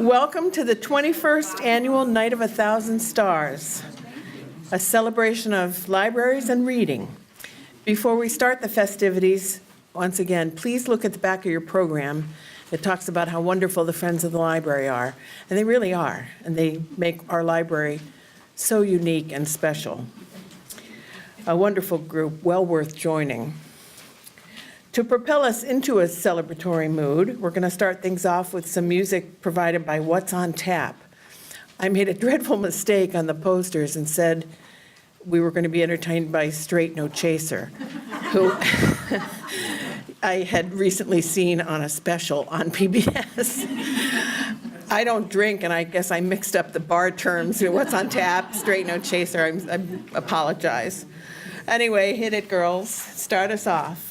Welcome to the 21st Annual Night of a Thousand Stars, a celebration of libraries and reading. Before we start the festivities, once again, please look at the back of your program. It talks about how wonderful the Friends of the Library are, and they really are, and they make our library so unique and special. A wonderful group, well worth joining. To propel us into a celebratory mood, we're going to start things off with some music provided by What's on Tap. I made a dreadful mistake on the posters and said we were going to be entertained by Straight No Chaser, who I had recently seen on a special on PBS. I don't drink, and I guess I mixed up the bar terms. What's on Tap, Straight No Chaser. I apologize. Anyway, hit it, girls. Start us off.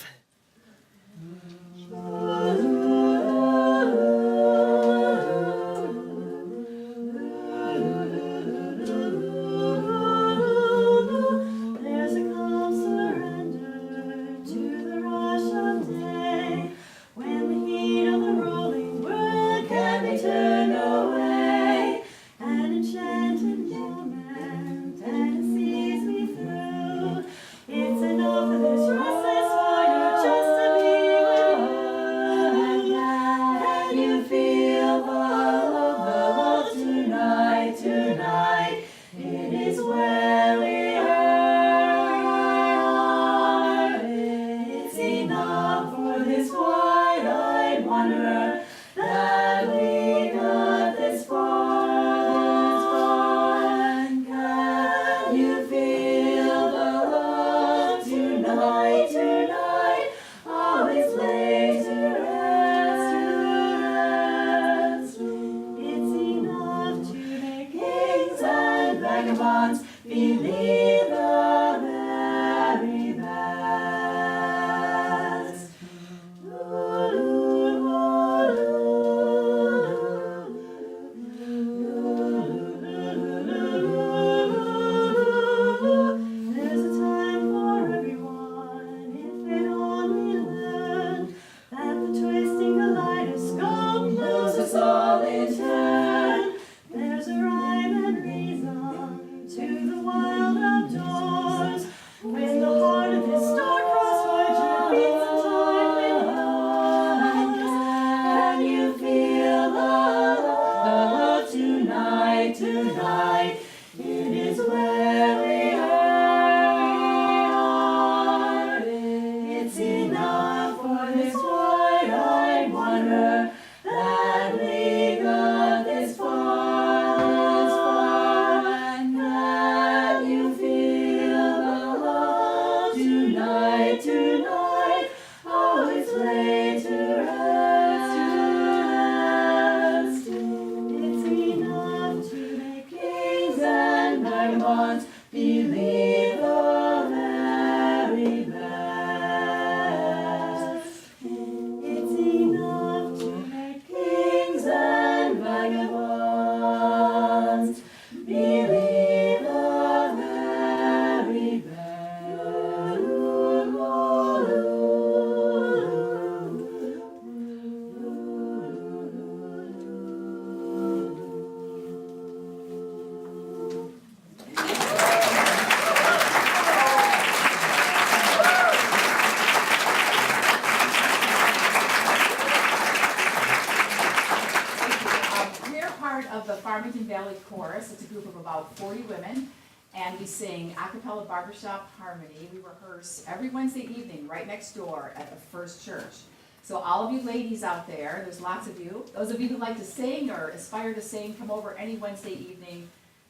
It's a group of about 40 women, and we sing a cappella barbershop harmony. We rehearse every Wednesday evening right next door at the First Church. So all of you ladies out there, there's lots of you. Those of you who like to sing or aspire to sing, come over any Wednesday evening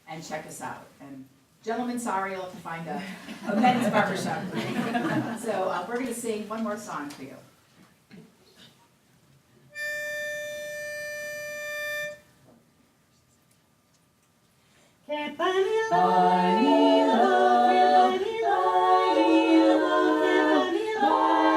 and check us out. And gentlemen, sorry, you'll have to find a men's barbershop. So we're going to sing one more song for you. Can't buy me love, can't buy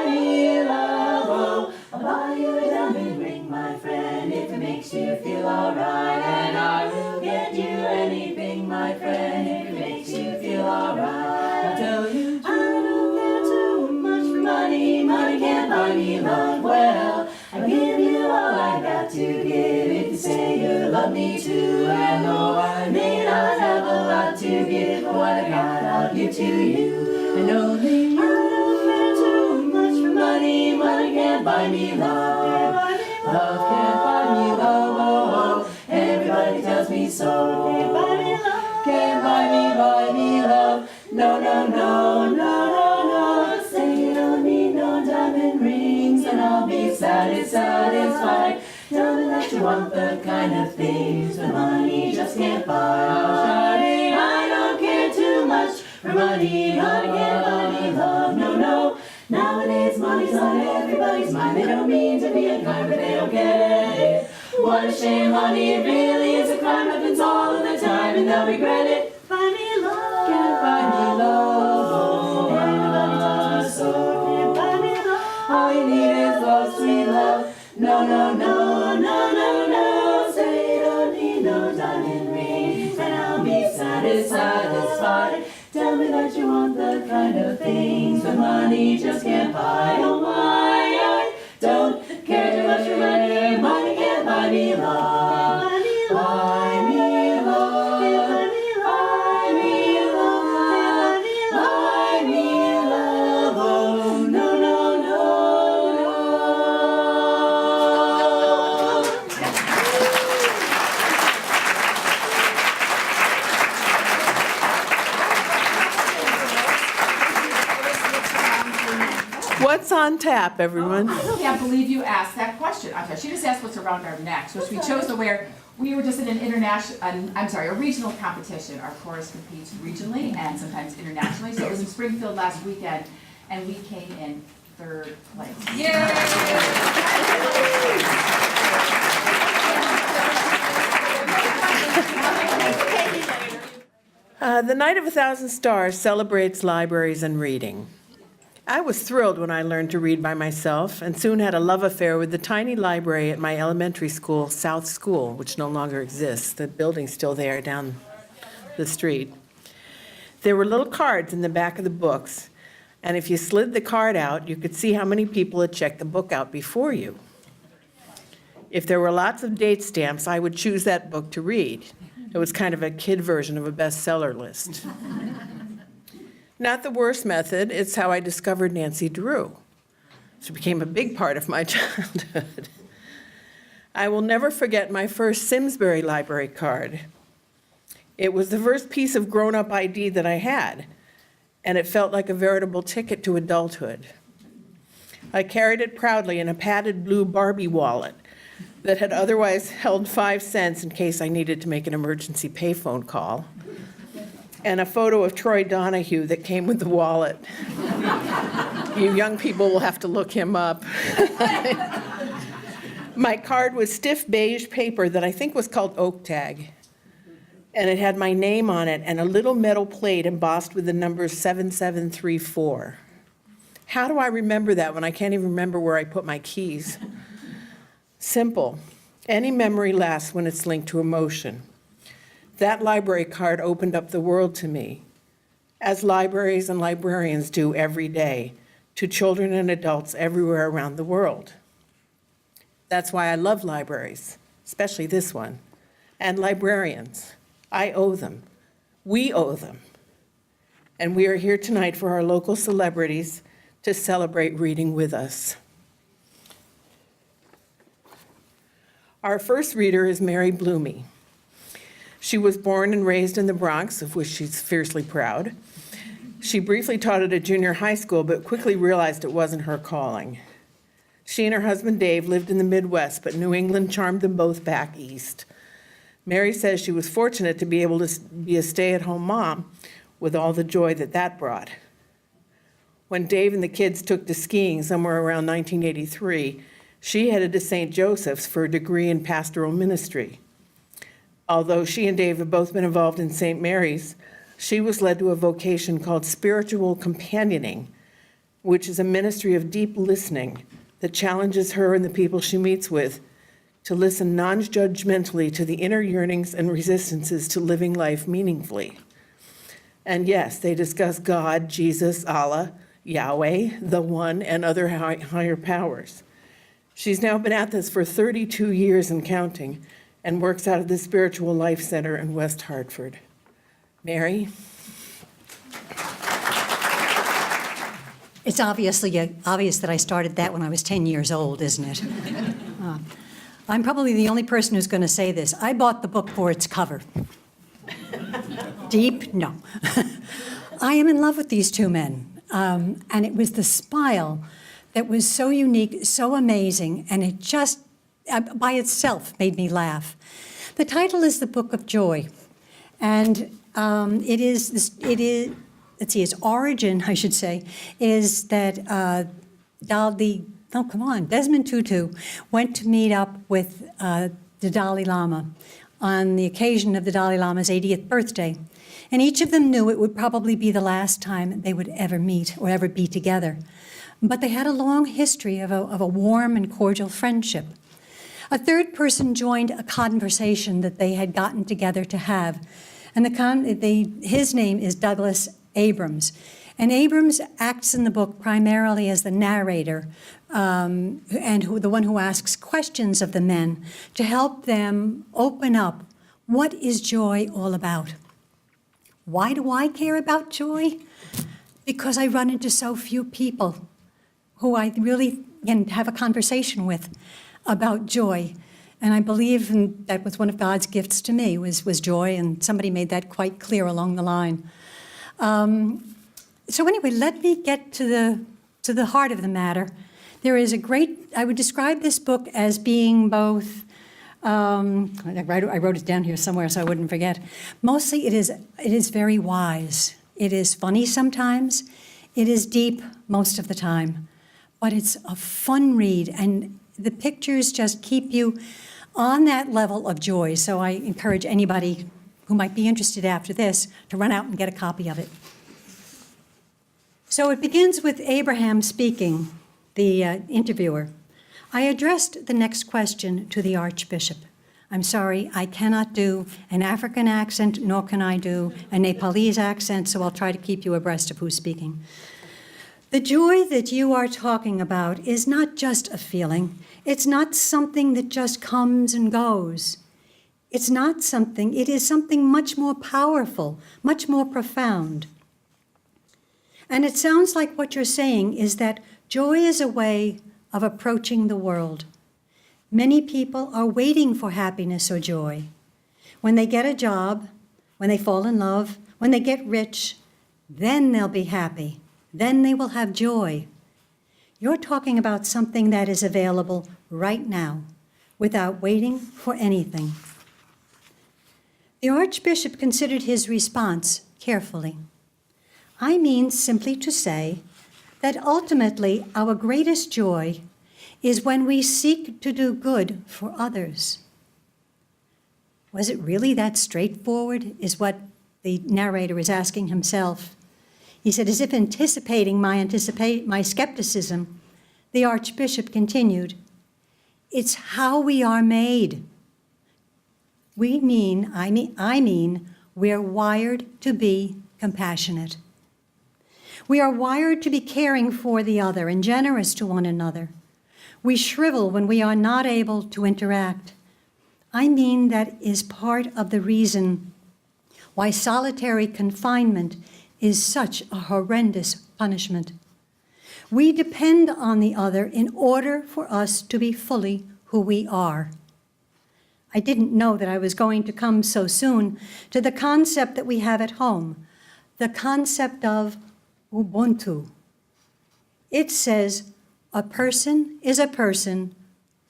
me love, oh, I'll buy you a diamond ring, my friend, if it makes you feel alright, and I will get you anything, my friend, if it makes you feel alright. I'll tell you, I don't care too much for money, money can't buy me love, well, I'll give you all I got to give if you say you love love me too. And though I may not have a lot to give, but what I got I'll give to you. And only you. I don't care too much for money. Money can't buy me love. Love can't buy me love. Oh, oh. Everybody tells me so. Can't buy me love. Can't buy me love. No, no, no, no, no, no. Say you don't need no diamond rings, and I'll be satisfied. Tell me that you want the kind of things that money just can't buy. Oh, shawty, I don't care too much for money. Money can't buy me love. No, no. Nowadays money's on everybody's mind. They don't mean to be unkind, but they don't get it. What a shame, honey, it really is a crime. Happens all of the time, and they'll regret it. Buy me love. Can't buy me love. Oh, everybody tells me so. Can't buy me love. All you need is love, sweet love. No, no, no, no, no, no. Say you don't need no diamond rings, and I'll be satisfied. Tell me that you want the kind of things that money just can't buy. Oh my, I don't care too much for money. Money can't buy me love. Buy me love. Buy me love. Buy me love. Oh no, no, no, What's on tap, everyone? I can't believe you asked that question. I'm sorry, she just asked what's around our necks, which we chose to wear. We were just in a regional competition. Our chorus competes regionally and sometimes internationally. So it was in Springfield last weekend, and we came in third place. The Night of 1,000 Stars celebrates libraries and reading. I was thrilled when I learned to read by myself and soon had a love affair with the tiny library at my elementary school, South School, which no longer exists. The building's still there down the street. There were little cards in the back of the books, and if you slid the card out, you could see how many people had checked the book out before you. If there were lots of date stamps, I would choose that book to read. It was kind of a kid version of a bestseller list. Not the worst method, it's how I discovered Nancy Drew. She became a big part of my childhood. I will never forget my first Simsbury library card. It was the first piece of grown-up ID that I had, and it felt like a veritable ticket to adulthood. I carried it proudly in a padded blue Barbie wallet that had otherwise held 5 cents in case I needed to make an emergency payphone call, and a photo of Troy Donahue that came with the wallet. You young people will have to look him up. My card was stiff beige paper that I think was called oak tag, and it had my name on it and a little metal plate embossed with the number 7734. How do I remember that when I can't even remember where I put my keys? Simple. Any memory lasts when it's linked to emotion. That library card opened up the world to me, as libraries and librarians do every day, to children and adults everywhere around the world. That's why I love libraries, especially this one, and librarians. I owe them. We owe them. And we are here tonight for our local celebrities to celebrate reading with us. Our first reader is Mary Bloomy. She was born and raised in the Bronx, of which she's fiercely proud. She briefly taught at a junior high school, but quickly realized it wasn't her calling. She and her husband Dave lived in the Midwest, but New England charmed them both back east. Mary says she was fortunate to be able to be a stay-at-home mom with all the joy that that brought. When Dave and the kids took to skiing somewhere around 1983, she headed to St. Joseph's for a degree in pastoral ministry. Although she and Dave have both been involved in St. Mary's, she was led to a vocation called spiritual companioning, which is a ministry of deep listening that challenges her and the people she meets with to listen non-judgmentally to the inner yearnings and resistances to living life meaningfully. And yes, they discuss God, Jesus, Allah, Yahweh, the One, and other higher powers. She's now been at this for 32 years and counting, and works out of the Spiritual Life Center in West Hartford. Mary? It's obvious that I started that when I was 10 years old, isn't it? I'm probably the only person who's going to say this. I bought the book for its cover. Deep? No. I am in love with these two men. And it was the smile that was so unique, so amazing, and it just, by itself, made me laugh. The title is The Book of Joy. And its origin, I should say, is that Desmond Tutu went to meet up with the Dalai Lama on the occasion of the Dalai Lama's 80th birthday. And each of them knew it would probably be the last time they would ever meet or ever be together. But they had a long history of a warm and cordial friendship. A third person joined a conversation that they had gotten together to have. And his name is Douglas Abrams. And Abrams acts in the book primarily as the narrator and the one who asks questions of the men to help them open up. What is joy all about? Why do I care about joy? Because I run into so few people who I really can have a conversation with about joy. And I believe that was one of God's gifts to me, was joy, and somebody made that quite clear along the line. So anyway, let me get to the heart of the matter. There is I would describe this book as being both, I wrote it down here somewhere so I wouldn't forget. Mostly it is very wise. It is funny sometimes. It is deep most of the time. But it's a fun read, and the pictures just keep you on that level of joy. So I encourage anybody who might be interested after this to run out and get a copy of it. So it begins with Abraham speaking, the interviewer. I addressed the next question to the Archbishop. I'm sorry, I cannot do an African accent, nor can I do a Nepalese accent, so I'll try to keep you abreast of who's speaking. The joy that you are talking about is not just a feeling. It's not something that just comes and goes. It is something much more powerful, much more profound. And it sounds like what you're saying is that joy is a way of approaching the world. Many people are waiting for happiness or joy. When they get a job, when they fall in love, when they get rich, then they'll be happy. Then they will have joy. You're talking about something that is available right now, without waiting for anything. The Archbishop considered his response carefully. I mean simply to say that ultimately our greatest joy is when we seek to do good for others. Was it really that straightforward, is what the narrator is asking himself. He said, as if anticipating my skepticism, the Archbishop continued, it's how we are made. I mean, we're wired to be compassionate. We are wired to be caring for the other and generous to one another. We shrivel when we are not able to interact. I mean, that is part of the reason why solitary confinement is such a horrendous punishment. We depend on the other in order for us to be fully who we are. I didn't know that I was going to come so soon to the concept that we have at home, the concept of Ubuntu. It says, a person is a person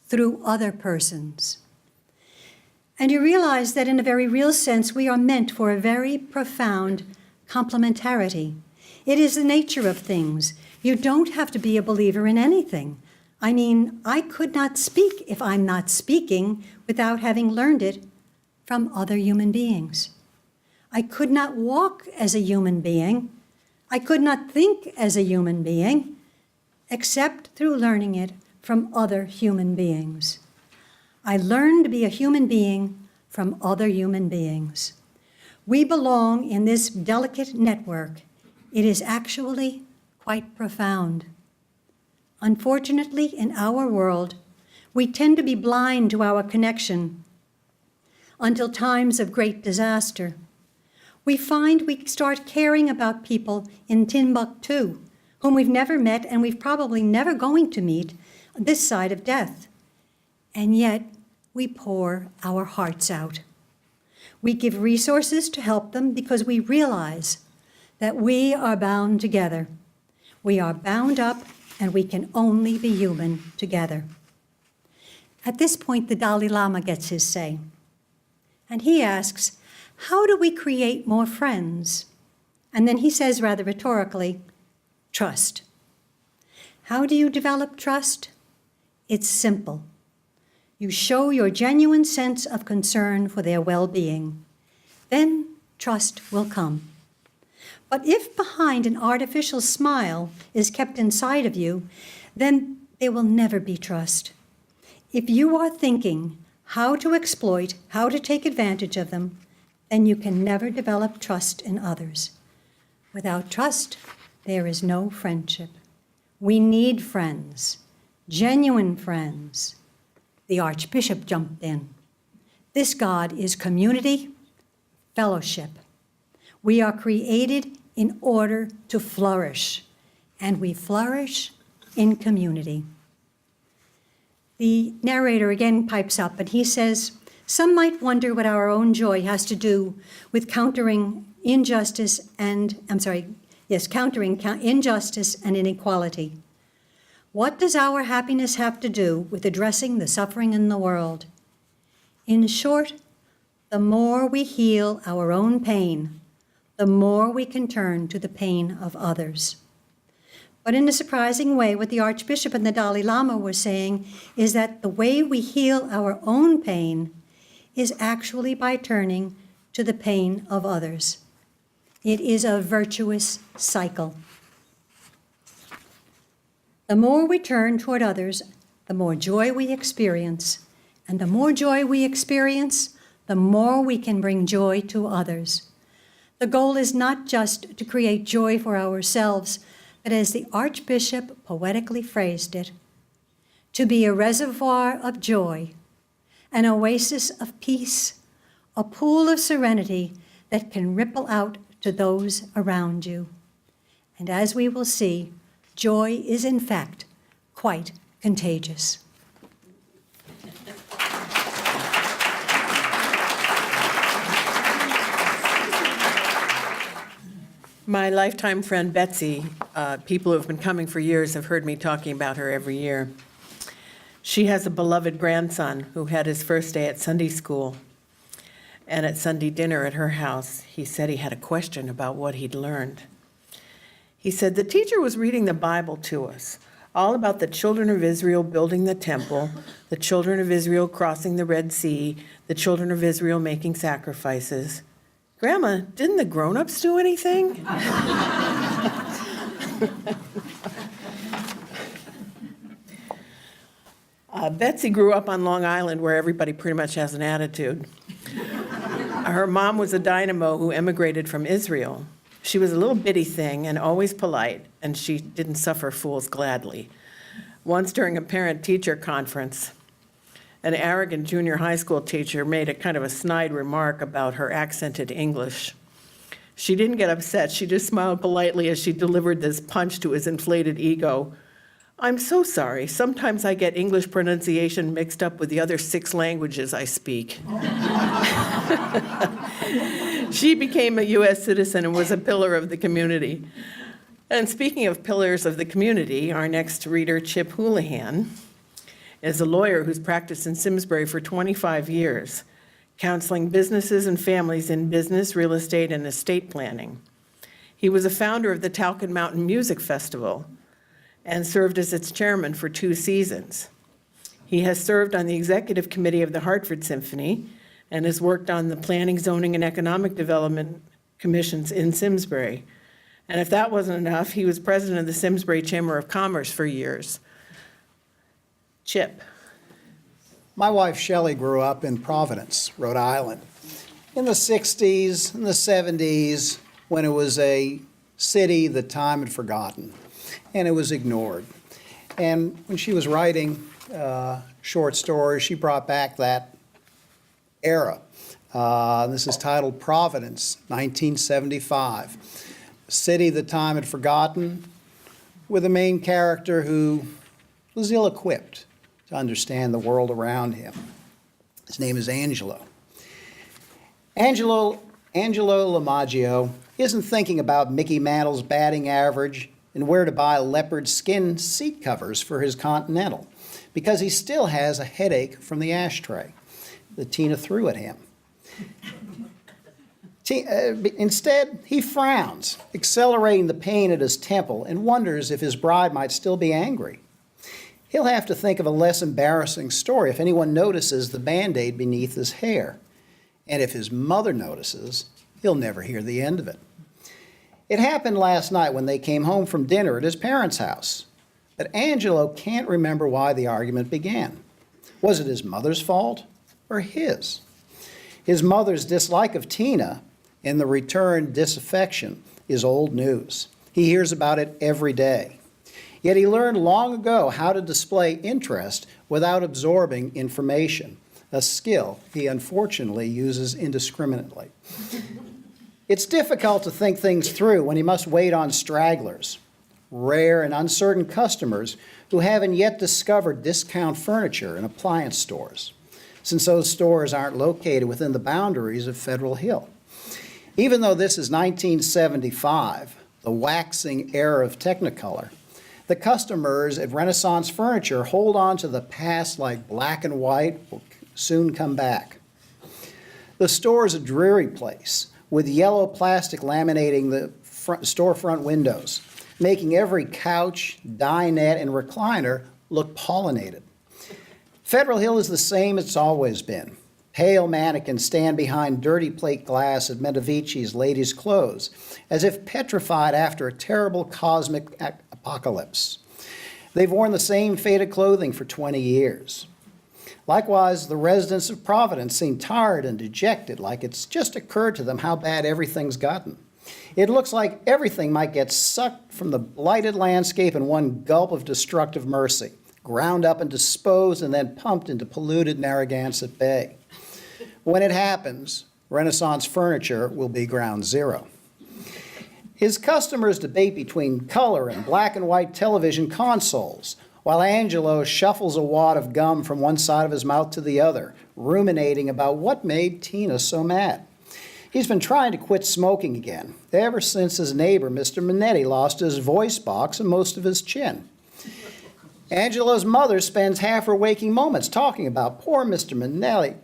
through other persons. And you realize that in a very real sense, we are meant for a very profound complementarity. It is the nature of things. You don't have to be a believer in anything. I mean, I could not speak if I'm not speaking without having learned it from other human beings. I could not walk as a human being. I could not think as a human being, except through learning it from other human beings. I learned to be a human being from other human beings. We belong in this delicate network. It is actually quite profound. Unfortunately, in our world, we tend to be blind to our connection until times of great disaster. We find we start caring about people in Timbuktu, whom we've never met and we've probably never going to meet this side of death. And yet, we pour our hearts out. We give resources to help them because we realize that we are bound together. We are bound up, and we can only be human together. At this point, the Dalai Lama gets his say. And he asks, how do we create more friends? And then he says rather rhetorically, trust. How do you develop trust? It's simple. You show your genuine sense of concern for their well-being. Then trust will come. But if behind an artificial smile is kept inside of you, then there will never be trust. If you are thinking how to exploit, how to take advantage of them, then you can never develop trust in others. Without trust, there is no friendship. We need friends, genuine friends. The Archbishop jumped in. This God is community, fellowship. We are created in order to flourish, and we flourish in community. The narrator again pipes up, and he says, some might wonder what our own joy has to do with countering injustice and inequality. What does our happiness have to do with addressing the suffering in the world? In short, the more we heal our own pain, the more we can turn to the pain of others. But in a surprising way, what the Archbishop and the Dalai Lama were saying is that the way we heal our own pain is actually by turning to the pain of others. It is a virtuous cycle. The more we turn toward others, the more joy we experience. And the more joy we experience, the more we can bring joy to others. The goal is not just to create joy for ourselves, but as the Archbishop poetically phrased it, to be a reservoir of joy, an oasis of peace, a pool of serenity that can ripple out to those around you. And as we will see, joy is in fact quite contagious. My lifetime friend Betsy, people who have been coming for years have heard me talking about her every year. She has a beloved grandson who had his first day at Sunday school. And at Sunday dinner at her house, he said he had a question about what he'd learned. He said, the teacher was reading the Bible to us, all about the children of Israel building the temple, the children of Israel crossing the Red Sea, the children of Israel making sacrifices. Grandma, didn't the grown-ups do anything? Betsy grew up on Long Island, where everybody pretty much has an attitude. Her mom was a dynamo who emigrated from Israel. She was a little bitty thing and always polite, and she didn't suffer fools gladly. Once during a parent-teacher conference, an arrogant junior high school teacher made a kind of a snide remark about her accented English. She didn't get upset. She just smiled politely as she delivered this punch to his inflated ego. I'm so sorry. Sometimes I get English pronunciation mixed up with the other 6 languages I speak. She became a U.S. citizen and was a pillar of the community. And speaking of pillars of the community, our next reader, Chip Houlihan, is a lawyer who's practiced in Simsbury for 25 years, counseling businesses and families in business, real estate, and estate planning. He was a founder of the Talcott Mountain Music Festival and served as its chairman for 2 seasons. He has served on the executive committee of the Hartford Symphony and has worked on the Planning, Zoning, and Economic Development Commissions in Simsbury. And if that wasn't enough, he was president of the Simsbury Chamber of Commerce for years. Chip. My wife Shelley grew up in Providence, Rhode Island, in the 60s and the 70s, when it was a city that time had forgotten, and it was ignored. And when she was writing short stories, she brought back that era. This is titled Providence, 1975. A city the time had forgotten, with a main character who was ill-equipped to understand the world around him. His name is Angelo. Angelo LiMaggio isn't thinking about Mickey Mantle's batting average and where to buy leopard skin seat covers for his Continental, because he still has a headache from the ashtray that Tina threw at him. Instead, he frowns, accelerating the pain at his temple, and wonders if his bride might still be angry. He'll have to think of a less embarrassing story if anyone notices the Band-Aid beneath his hair. And if his mother notices, he'll never hear the end of it. It happened last night when they came home from dinner at his parents' house. But Angelo can't remember why the argument began. Was it his mother's fault or his? His mother's dislike of Tina and the returned disaffection is old news. He hears about it every day. Yet he learned long ago how to display interest without absorbing information, a skill he unfortunately uses indiscriminately. It's difficult to think things through when he must wait on stragglers, rare and uncertain customers who haven't yet discovered discount furniture and appliance stores, since those stores aren't located within the boundaries of Federal Hill. Even though this is 1975, the waxing era of Technicolor, the customers at Renaissance Furniture hold on to the past like black and white will soon come back. The store is a dreary place, with yellow plastic laminating the storefront windows, making every couch, dinette, and recliner look pollinated. Federal Hill is the same it's always been. Pale mannequins stand behind dirty plate glass at Medovici's ladies' clothes, as if petrified after a terrible cosmic apocalypse. They've worn the same faded clothing for 20 years. Likewise, the residents of Providence seem tired and dejected, like it's just occurred to them how bad everything's gotten. It looks like everything might get sucked from the blighted landscape in one gulp of destructive mercy, ground up and disposed and then pumped into polluted Narragansett Bay. When it happens, Renaissance Furniture will be ground zero. His customers debate between color and black and white television consoles, while Angelo shuffles a wad of gum from one side of his mouth to the other, ruminating about what made Tina so mad. He's been trying to quit smoking again, ever since his neighbor, Mr. Minetti, lost his voice box and most of his chin. Angelo's mother spends half her waking moments talking about poor Mr. Minetti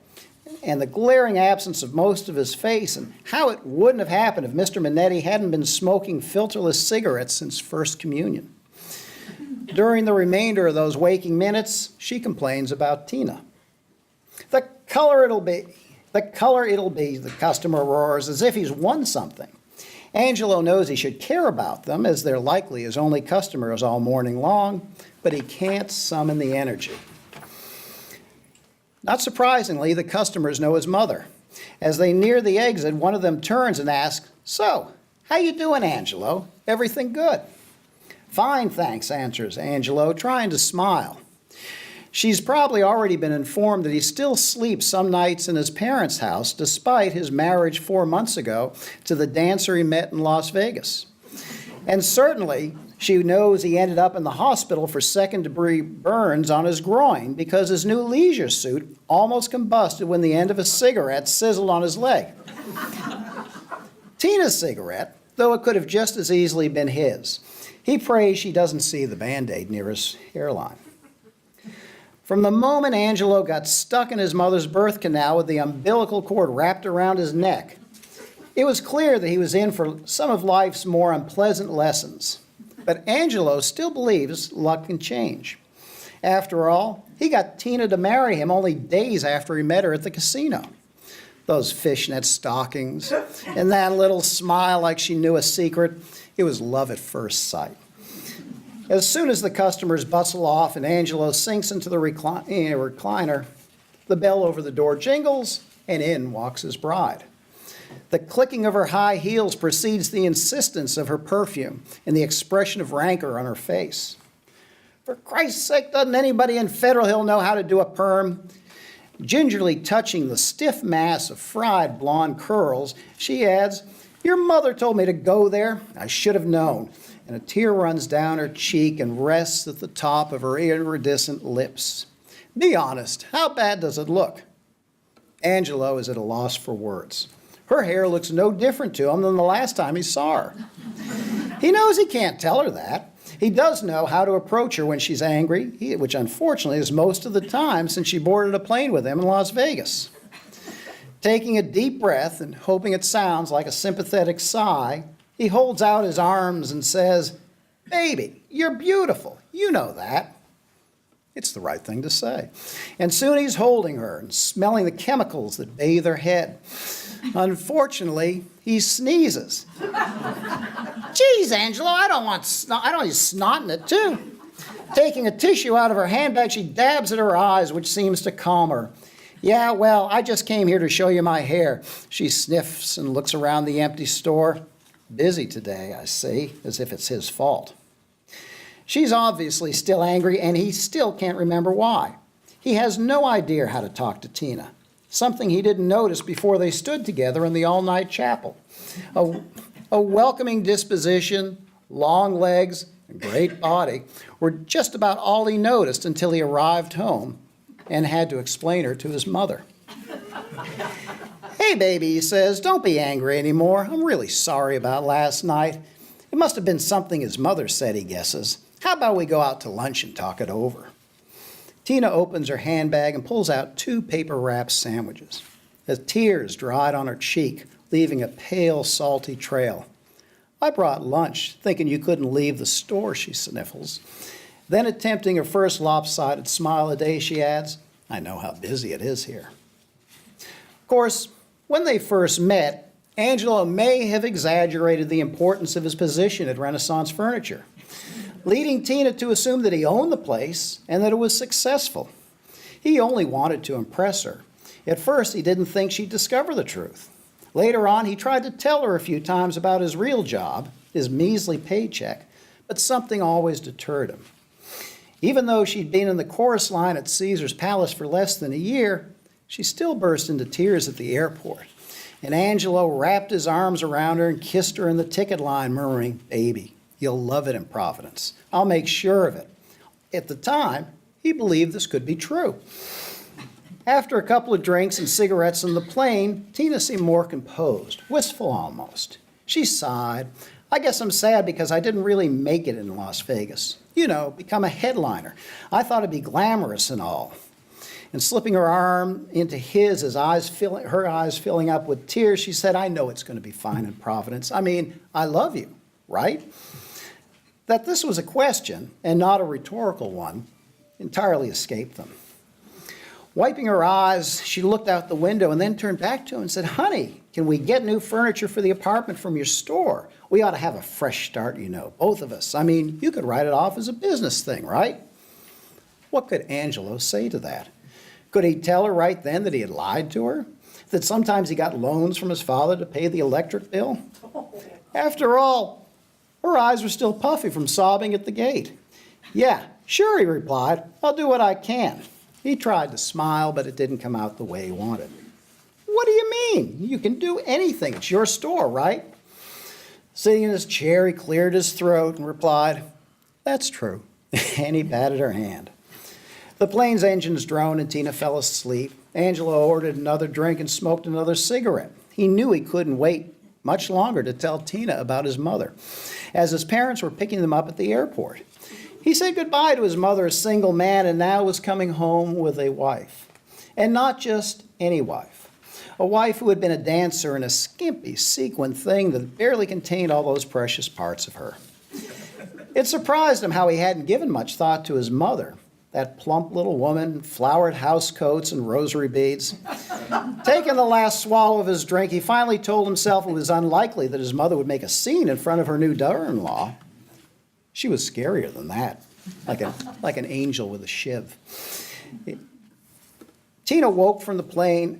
and the glaring absence of most of his face, and how it wouldn't have happened if Mr. Minetti hadn't been smoking filterless cigarettes since First Communion. During the remainder of those waking minutes, she complains about Tina. The color it'll be, the customer roars as if he's won something. Angelo knows he should care about them, as they're likely his only customers all morning long, but he can't summon the energy. Not surprisingly, the customers know his mother. As they near the exit, one of them turns and asks, "So, how you doing, Angelo? Everything good?" "Fine, thanks," answers Angelo, trying to smile. She's probably already been informed that he still sleeps some nights in his parents' house, despite his marriage 4 months ago to the dancer he met in Las Vegas. And certainly, she knows he ended up in the hospital for second-degree burns on his groin because his new leisure suit almost combusted when the end of a cigarette sizzled on his leg. Tina's cigarette, though it could have just as easily been his. He prays she doesn't see the Band-Aid near his hairline. From the moment Angelo got stuck in his mother's birth canal with the umbilical cord wrapped around his neck, it was clear that he was in for some of life's more unpleasant lessons. But Angelo still believes luck can change. After all, he got Tina to marry him only days after he met her at the casino. Those fishnet stockings and that little smile like she knew a secret, it was love at first sight. As soon as the customers bustle off and Angelo sinks into the recliner, the bell over the door jingles and in walks his bride. The clicking of her high heels precedes the insistence of her perfume and the expression of rancor on her face. "For Christ's sake, doesn't anybody in Federal Hill know how to do a perm?" Gingerly touching the stiff mass of fried blonde curls, she adds, "Your mother told me to go there. I should have known." And a tear runs down her cheek and rests at the top of her iridescent lips. Be honest, how bad does it look? Angelo is at a loss for words. Her hair looks no different to him than the last time he saw her. He knows he can't tell her that. He does know how to approach her when she's angry, which unfortunately is most of the time since she boarded a plane with him in Las Vegas. Taking a deep breath and hoping it sounds like a sympathetic sigh, he holds out his arms and says, "Baby, you're beautiful. You know that." It's the right thing to say. And soon he's holding her and smelling the chemicals that bathe her head. Unfortunately, he sneezes. "Geez, Angelo, I don't want you snotting it too." Taking a tissue out of her handbag, she dabs at her eyes, which seems to calm her. "Yeah, well, I just came here to show you my hair." She sniffs and looks around the empty store. "Busy today, I see," as if it's his fault. She's obviously still angry, and he still can't remember why. He has no idea how to talk to Tina, something he didn't notice before they stood together in the all-night chapel. A welcoming disposition, long legs, and great body were just about all he noticed until he arrived home and had to explain her to his mother. "Hey, baby," he says, "don't be angry anymore. I'm really sorry about last night. It must have been something his mother said, he guesses. How about we go out to lunch and talk it over?" Tina opens her handbag and pulls out 2 paper-wrapped sandwiches. The tears dried on her cheek, leaving a pale, salty trail. "I brought lunch, thinking you couldn't leave the store," she sniffles. Then, attempting her first lopsided smile of the day, she adds, "I know how busy it is here." Of course, when they first met, Angelo may have exaggerated the importance of his position at Renaissance Furniture, leading Tina to assume that he owned the place and that it was successful. He only wanted to impress her. At first, he didn't think she'd discover the truth. Later on, he tried to tell her a few times about his real job, his measly paycheck, but something always deterred him. Even though she'd been in the chorus line at Caesar's Palace for less than a year, she still burst into tears at the airport. And Angelo wrapped his arms around her and kissed her in the ticket line, murmuring, "Baby, you'll love it in Providence. I'll make sure of it." At the time, he believed this could be true. After a couple of drinks and cigarettes on the plane, Tina seemed more composed, wistful almost. She sighed. "I guess I'm sad because I didn't really make it in Las Vegas. You know, become a headliner. I thought it'd be glamorous and all." And slipping her arm into his, her eyes filling up with tears, she said, "I know it's going to be fine in Providence. I mean, I love you, right?" That this was a question, and not a rhetorical one, entirely escaped them. Wiping her eyes, she looked out the window and then turned back to him and said, "Honey, can we get new furniture for the apartment from your store? We ought to have a fresh start, you know, both of us. I mean, you could write it off as a business thing, right?" What could Angelo say to that? Could he tell her right then that he had lied to her? That sometimes he got loans from his father to pay the electric bill? After all, her eyes were still puffy from sobbing at the gate. "Yeah, sure," he replied. "I'll do what I can." He tried to smile, but it didn't come out the way he wanted. "What do you mean? You can do anything. It's your store, right?" Sitting in his chair, he cleared his throat and replied, "That's true." And he patted her hand. The plane's engines droned and Tina fell asleep. Angelo ordered another drink and smoked another cigarette. He knew he couldn't wait much longer to tell Tina about his mother, as his parents were picking them up at the airport. He said goodbye to his mother, a single man, and now was coming home with a wife. And not just any wife. A wife who had been a dancer in a skimpy sequin thing that barely contained all those precious parts of her. It surprised him how he hadn't given much thought to his mother, that plump little woman, flowered housecoats and rosary beads. Taking the last swallow of his drink, he finally told himself it was unlikely that his mother would make a scene in front of her new daughter-in-law. She was scarier than that, like an angel with a shiv. Tina woke from the plane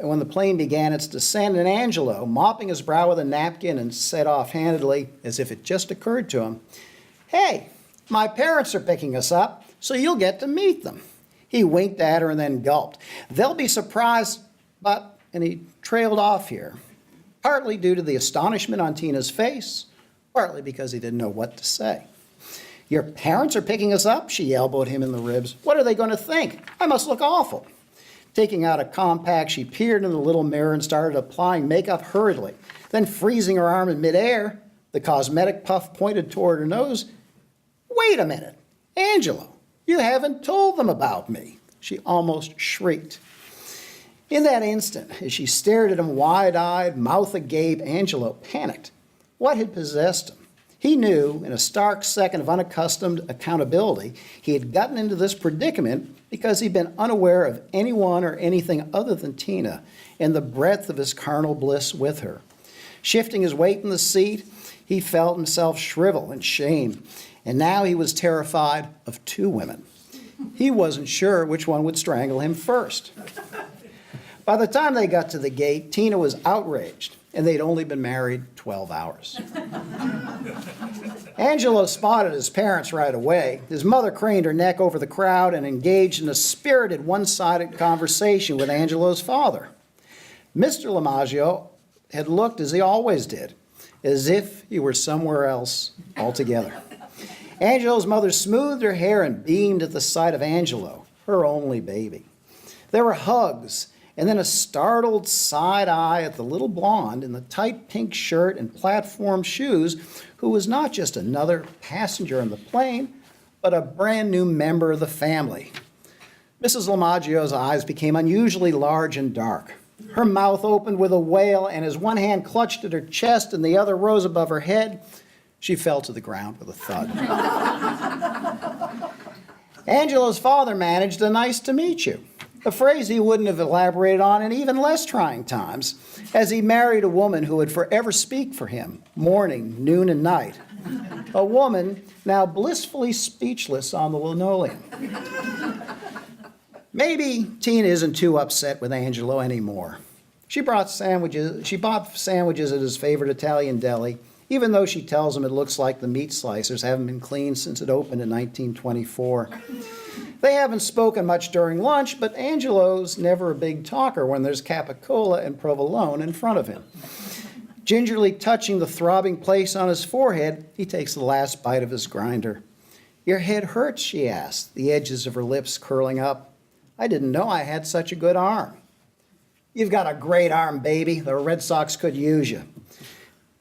when the plane began its descent, and Angelo, mopping his brow with a napkin, and said offhandedly, as if it just occurred to him, "Hey, my parents are picking us up, so you'll get to meet them." He winked at her and then gulped. "They'll be surprised, but," and he trailed off here, partly due to the astonishment on Tina's face, partly because he didn't know what to say. "Your parents are picking us up?" She elbowed him in the ribs. "What are they going to think? I must look awful." Taking out a compact, she peered in the little mirror and started applying makeup hurriedly. Then, freezing her arm in midair, the cosmetic puff pointed toward her nose. "Wait a minute, Angelo, you haven't told them about me," she almost shrieked. In that instant, as she stared at him wide-eyed, mouth agape, Angelo panicked. What had possessed him? He knew, in a stark second of unaccustomed accountability, he had gotten into this predicament because he'd been unaware of anyone or anything other than Tina and the breadth of his carnal bliss with her. Shifting his weight in the seat, he felt himself shrivel in shame, and now he was terrified of two women. He wasn't sure which one would strangle him first. By the time they got to the gate, Tina was outraged, and they'd only been married 12 hours. Angelo spotted his parents right away. His mother craned her neck over the crowd and engaged in a spirited, one-sided conversation with Angelo's father. Mr. LiMaggio had looked as he always did, as if he were somewhere else altogether. Angelo's mother smoothed her hair and beamed at the sight of Angelo, her only baby. There were hugs, and then a startled side eye at the little blonde in the tight pink shirt and platform shoes, who was not just another passenger on the plane, but a brand new member of the family. Mrs. LiMaggio's eyes became unusually large and dark. Her mouth opened with a wail, and as one hand clutched at her chest and the other rose above her head, she fell to the ground with a thud. Angelo's father managed a "nice to meet you," a phrase he wouldn't have elaborated on in even less trying times, as he married a woman who would forever speak for him, morning, noon, and night. A woman now blissfully speechless on the linoleum. Maybe Tina isn't too upset with Angelo anymore. She bought sandwiches at his favorite Italian deli, even though she tells him it looks like the meat slicers haven't been cleaned since it opened in 1924. They haven't spoken much during lunch, but Angelo's never a big talker when there's capicola and provolone in front of him. Gingerly touching the throbbing place on his forehead, he takes the last bite of his grinder. "Your head hurts?" she asked, the edges of her lips curling up. "I didn't know I had such a good arm." "You've got a great arm, baby. The Red Sox could use you."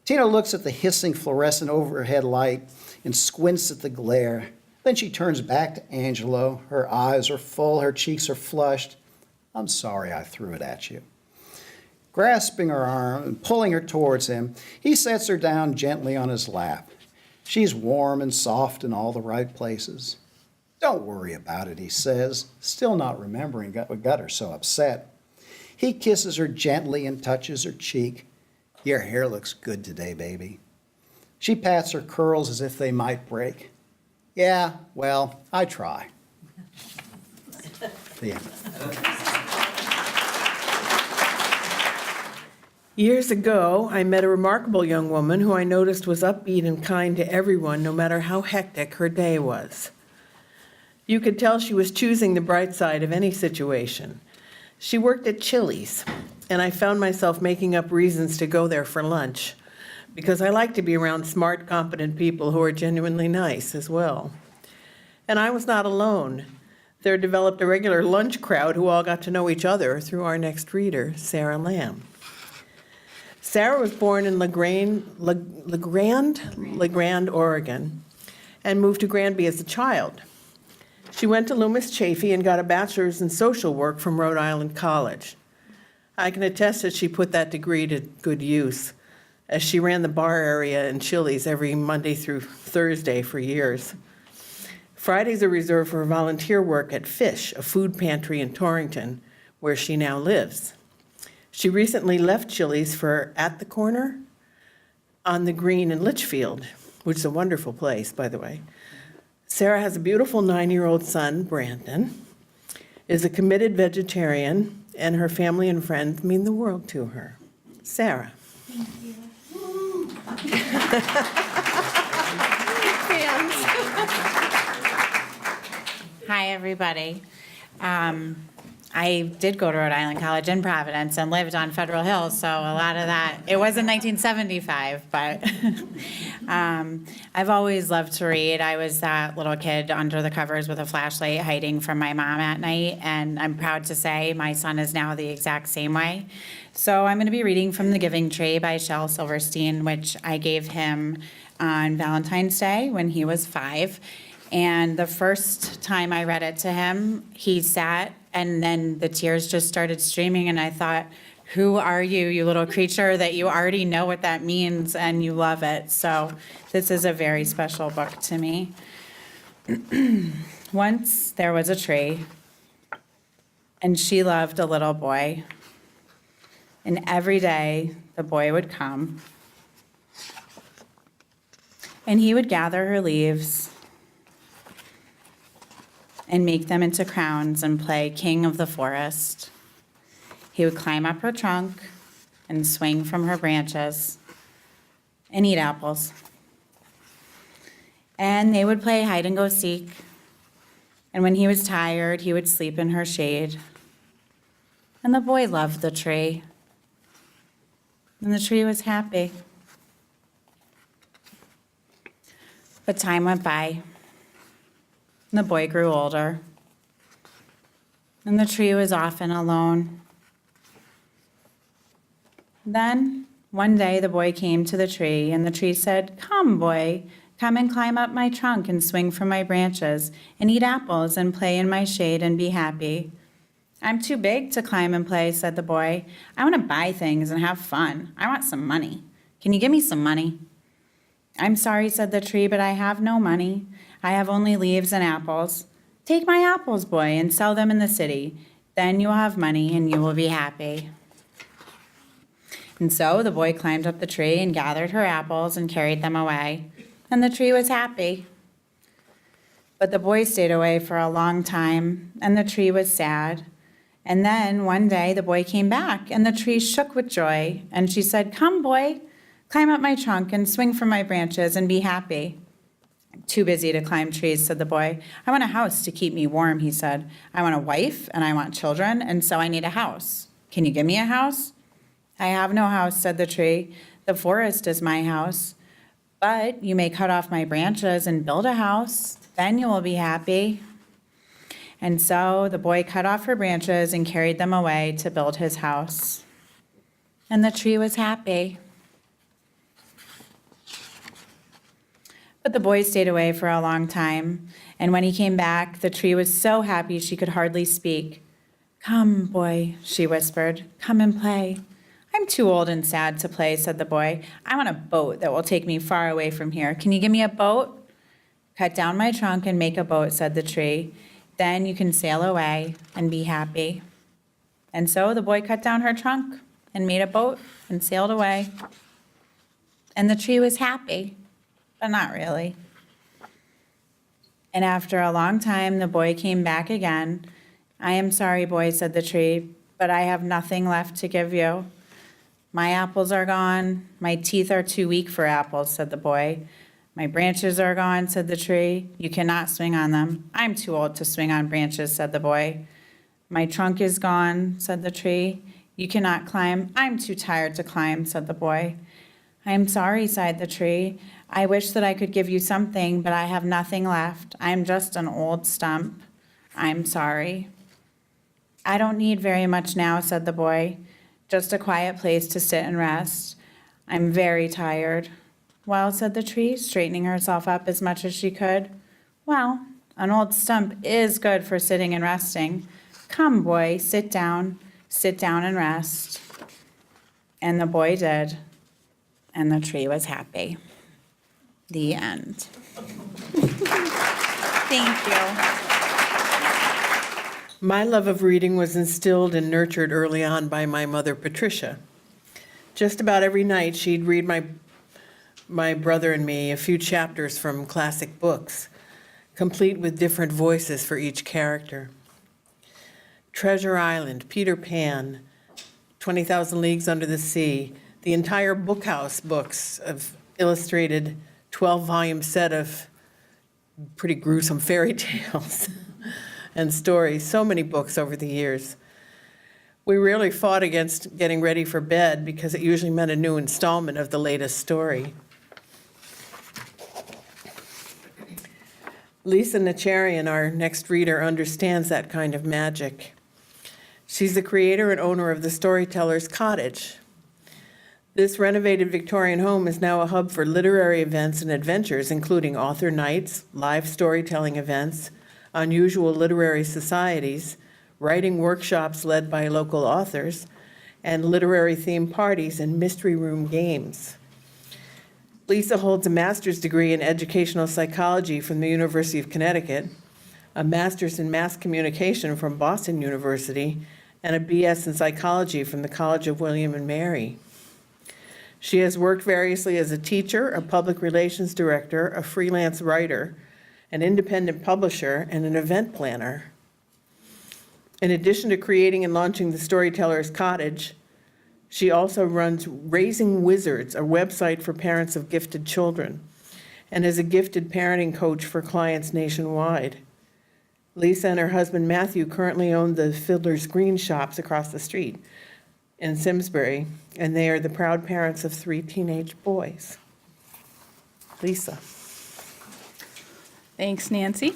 Tina looks at the hissing fluorescent overhead light and squints at the glare. Then she turns back to Angelo. Her eyes are full, her cheeks are flushed. "I'm sorry I threw it at you." Grasping her arm and pulling her towards him, he sets her down gently on his lap. She's warm and soft in all the right places. "Don't worry about it," he says, still not remembering what got her so upset. He kisses her gently and touches her cheek. "Your hair looks good today, baby." She pats her curls as if they might break. "Yeah, well, I try." The end. Years ago, I met a remarkable young woman who I noticed was upbeat and kind to everyone, no matter how hectic her day was. You could tell she was choosing the bright side of any situation. She worked at Chili's, and I found myself making up reasons to go there for lunch, because I like to be around smart, competent people who are genuinely nice as well. And I was not alone. There developed a regular lunch crowd who all got to know each other through our next reader, Sarah Lamb. Sarah was born in LeGrand, Oregon, and moved to Granby as a child. She went to Loomis Chaffee and got a bachelor's in social work from Rhode Island College. I can attest that she put that degree to good use, as she ran the bar area in Chili's every Monday through Thursday for years. Fridays are reserved for volunteer work at Fish, a food pantry in Torrington, where she now lives. She recently left Chili's for At the Corner on the Green in Litchfield, which is a wonderful place, by the way. Sarah has a beautiful 9-year-old son, Brandon, is a committed vegetarian, and her family and friends mean the world to her. Sarah. Thank you. Hi, everybody. I did go to Rhode Island College in Providence and lived on Federal Hill, so a lot of that, it was in 1975, but I've always loved to read. I was that little kid under the covers with a flashlight hiding from my mom at night, and I'm proud to say my son is now the exact same way. So I'm going to be reading from The Giving Tree by Shel Silverstein, which I gave him on Valentine's Day when he was 5. And the first time I read it to him, he sat and then the tears just started streaming and I thought, who are you, you little creature, that you already know what that means and you love it. So this is a very special book to me. Once there was a tree and she loved a little boy. And every day the boy would come and he would gather her leaves and make them into crowns and play king of the forest. He would climb up her trunk and swing from her branches and eat apples. And they would play hide and go seek. And when he was tired, he would sleep in her shade. And the boy loved the tree. And the tree was happy. But time went by. And the boy grew older, and the tree was often alone. Then, one day, the boy came to the tree, and the tree said, "Come, boy, come and climb up my trunk and swing from my branches, and eat apples and play in my shade and be happy." "I'm too big to climb and play," said the boy. "I want to buy things and have fun. I want some money. Can you give me some money?" "I'm sorry," said the tree, "but I have no money. I have only leaves and apples. Take my apples, boy, and sell them in the city. Then you will have money and you will be happy." And so the boy climbed up the tree and gathered her apples and carried them away. And the tree was happy. But the boy stayed away for a long time, and the tree was sad. And then one day the boy came back, and the tree shook with joy. And she said, "Come, boy, climb up my trunk and swing from my branches and be happy." "I'm too busy to climb trees," said the boy. "I want a house to keep me warm," he said. "I want a wife and I want children, and so I need a house. Can you give me a house?" "I have no house," said the tree. "The forest is my house. But you may cut off my branches and build a house. Then you will be happy." And so the boy cut off her branches and carried them away to build his house. And the tree was happy. But the boy stayed away for a long time, and when he came back, the tree was so happy she could hardly speak. "Come, boy," she whispered, "come and play." "I'm too old and sad to play," said the boy. "I want a boat that will take me far away from here. Can you give me a boat?" "Cut down my trunk and make a boat," said the tree. "Then you can sail away and be happy." And so the boy cut down her trunk and made a boat and sailed away. And the tree was happy. But not really. And after a long time, the boy came back again. "I am sorry, boy," said the tree, "but I have nothing left to give you." "My apples are gone. My teeth are too weak for apples," said the boy. "My branches are gone," said the tree. "You cannot swing on them." "I'm too old to swing on branches," said the boy. "My trunk is gone," said the tree. "You cannot climb." "I'm too tired to climb," said the boy. "I am sorry," sighed the tree. "I wish that I could give you something, but I have nothing left. I am just an old stump. I'm sorry." "I don't need very much now," said the boy. "Just a quiet place to sit and rest. I'm very tired." "Well," said the tree, straightening herself up as much as she could. "Well, an old stump is good for sitting and resting. Come, boy, sit down and rest." And the boy did, and the tree was happy. The end. Thank you. My love of reading was instilled and nurtured early on by my mother, Patricia. Just about every night, she'd read my brother and me a few chapters from classic books, complete with different voices for each character. Treasure Island, Peter Pan, 20,000 Leagues Under the Sea, the entire Bookhouse books of illustrated 12-volume set of pretty gruesome fairy tales. and stories, so many books over the years. We really fought against getting ready for bed because it usually meant a new installment of the latest story. Lisa Nacharian, our next reader, understands that kind of magic. She's the creator and owner of the Storyteller's Cottage. This renovated Victorian home is now a hub for literary events and adventures, including author nights, live storytelling events, unusual literary societies, writing workshops led by local authors, and literary-themed parties and mystery room games. Lisa holds a master's degree in educational psychology from the University of Connecticut, a master's in mass communication from Boston University, and a BS in psychology from the College of William and Mary. She has worked variously as a teacher, a public relations director, a freelance writer, an independent publisher, and an event planner. In addition to creating and launching the Storyteller's Cottage, she also runs Raising Wizards, a website for parents of gifted children, and is a gifted parenting coach for clients nationwide. Lisa and her husband Matthew currently own the Fiddler's Green shops across the street in Simsbury, and they are the proud parents of 3 teenage boys. Lisa. Thanks, Nancy.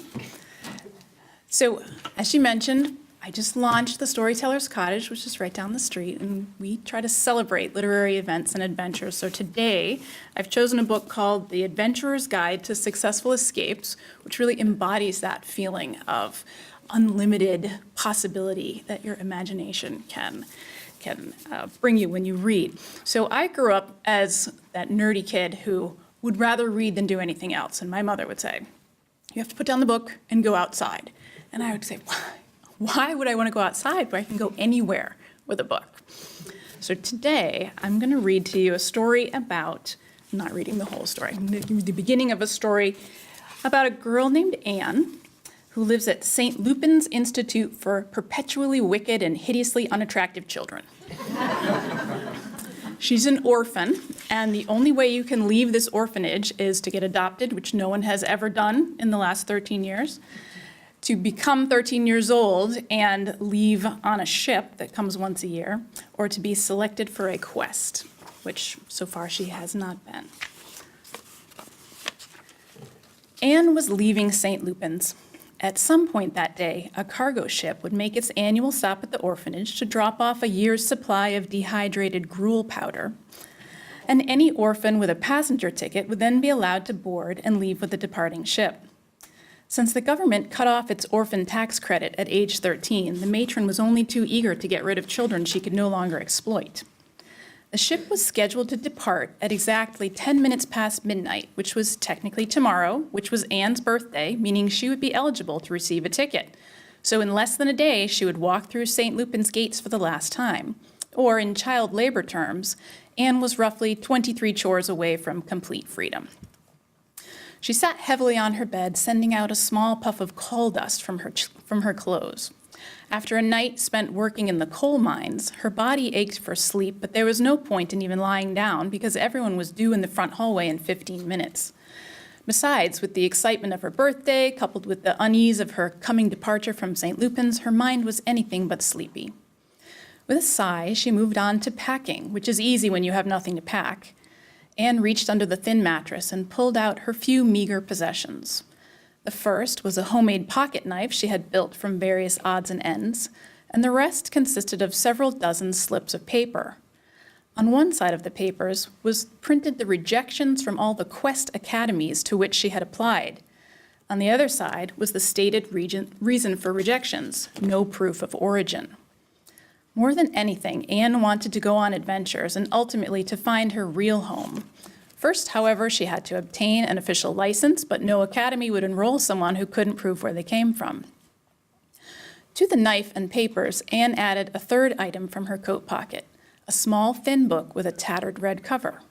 So, as she mentioned, I just launched the Storyteller's Cottage, which is right down the street, and we try to celebrate literary events and adventures. So today, I've chosen a book called The Adventurer's Guide to Successful Escapes, which really embodies that feeling of unlimited possibility that your imagination can bring you when you read. So I grew up as that nerdy kid who would rather read than do anything else, and my mother would say, "You have to put down the book and go outside." And I would say, why would I want to go outside where I can go anywhere with a book? So today, I'm going to read to you a story about, I'm not reading the whole story, I'm going to give you the beginning of a story about a girl named Anne who lives at St. Lupin's Institute for Perpetually Wicked and Hideously Unattractive Children. She's an orphan, and the only way you can leave this orphanage is to get adopted, which no one has ever done in the last 13 years. To become 13 years old and leave on a ship that comes once a year, or to be selected for a quest, which so far she has not been. Anne was leaving St. Lupin's. At some point that day, a cargo ship would make its annual stop at the orphanage to drop off a year's supply of dehydrated gruel powder, and any orphan with a passenger ticket would then be allowed to board and leave with the departing ship. Since the government cut off its orphan tax credit at age 13, the matron was only too eager to get rid of children she could no longer exploit. The ship was scheduled to depart at exactly 10 minutes past midnight, which was technically tomorrow, which was Anne's birthday, meaning she would be eligible to receive a ticket. So in less than a day, she would walk through St. Lupin's gates for the last time. Or in child labor terms, Anne was roughly 23 chores away from complete freedom. She sat heavily on her bed, sending out a small puff of coal dust from her clothes. After a night spent working in the coal mines, her body ached for sleep, but there was no point in even lying down because everyone was due in the front hallway in 15 minutes. Besides, with the excitement of her birthday, coupled with the unease of her coming departure from St. Lupin's, her mind was anything but sleepy. With a sigh, she moved on to packing, which is easy when you have nothing to pack. Anne reached under the thin mattress and pulled out her few meager possessions. The first was a homemade pocket knife she had built from various odds and ends, and the rest consisted of several dozen slips of paper. On one side of the papers was printed the rejections from all the Quest academies to which she had applied. On the other side was the stated reason for rejections, no proof of origin. More than anything, Anne wanted to go on adventures and ultimately to find her real home. First, however, she had to obtain an official license, but no academy would enroll someone who couldn't prove where they came from. To the knife and papers, Anne added a third item from her coat pocket, a small thin book with a tattered red cover.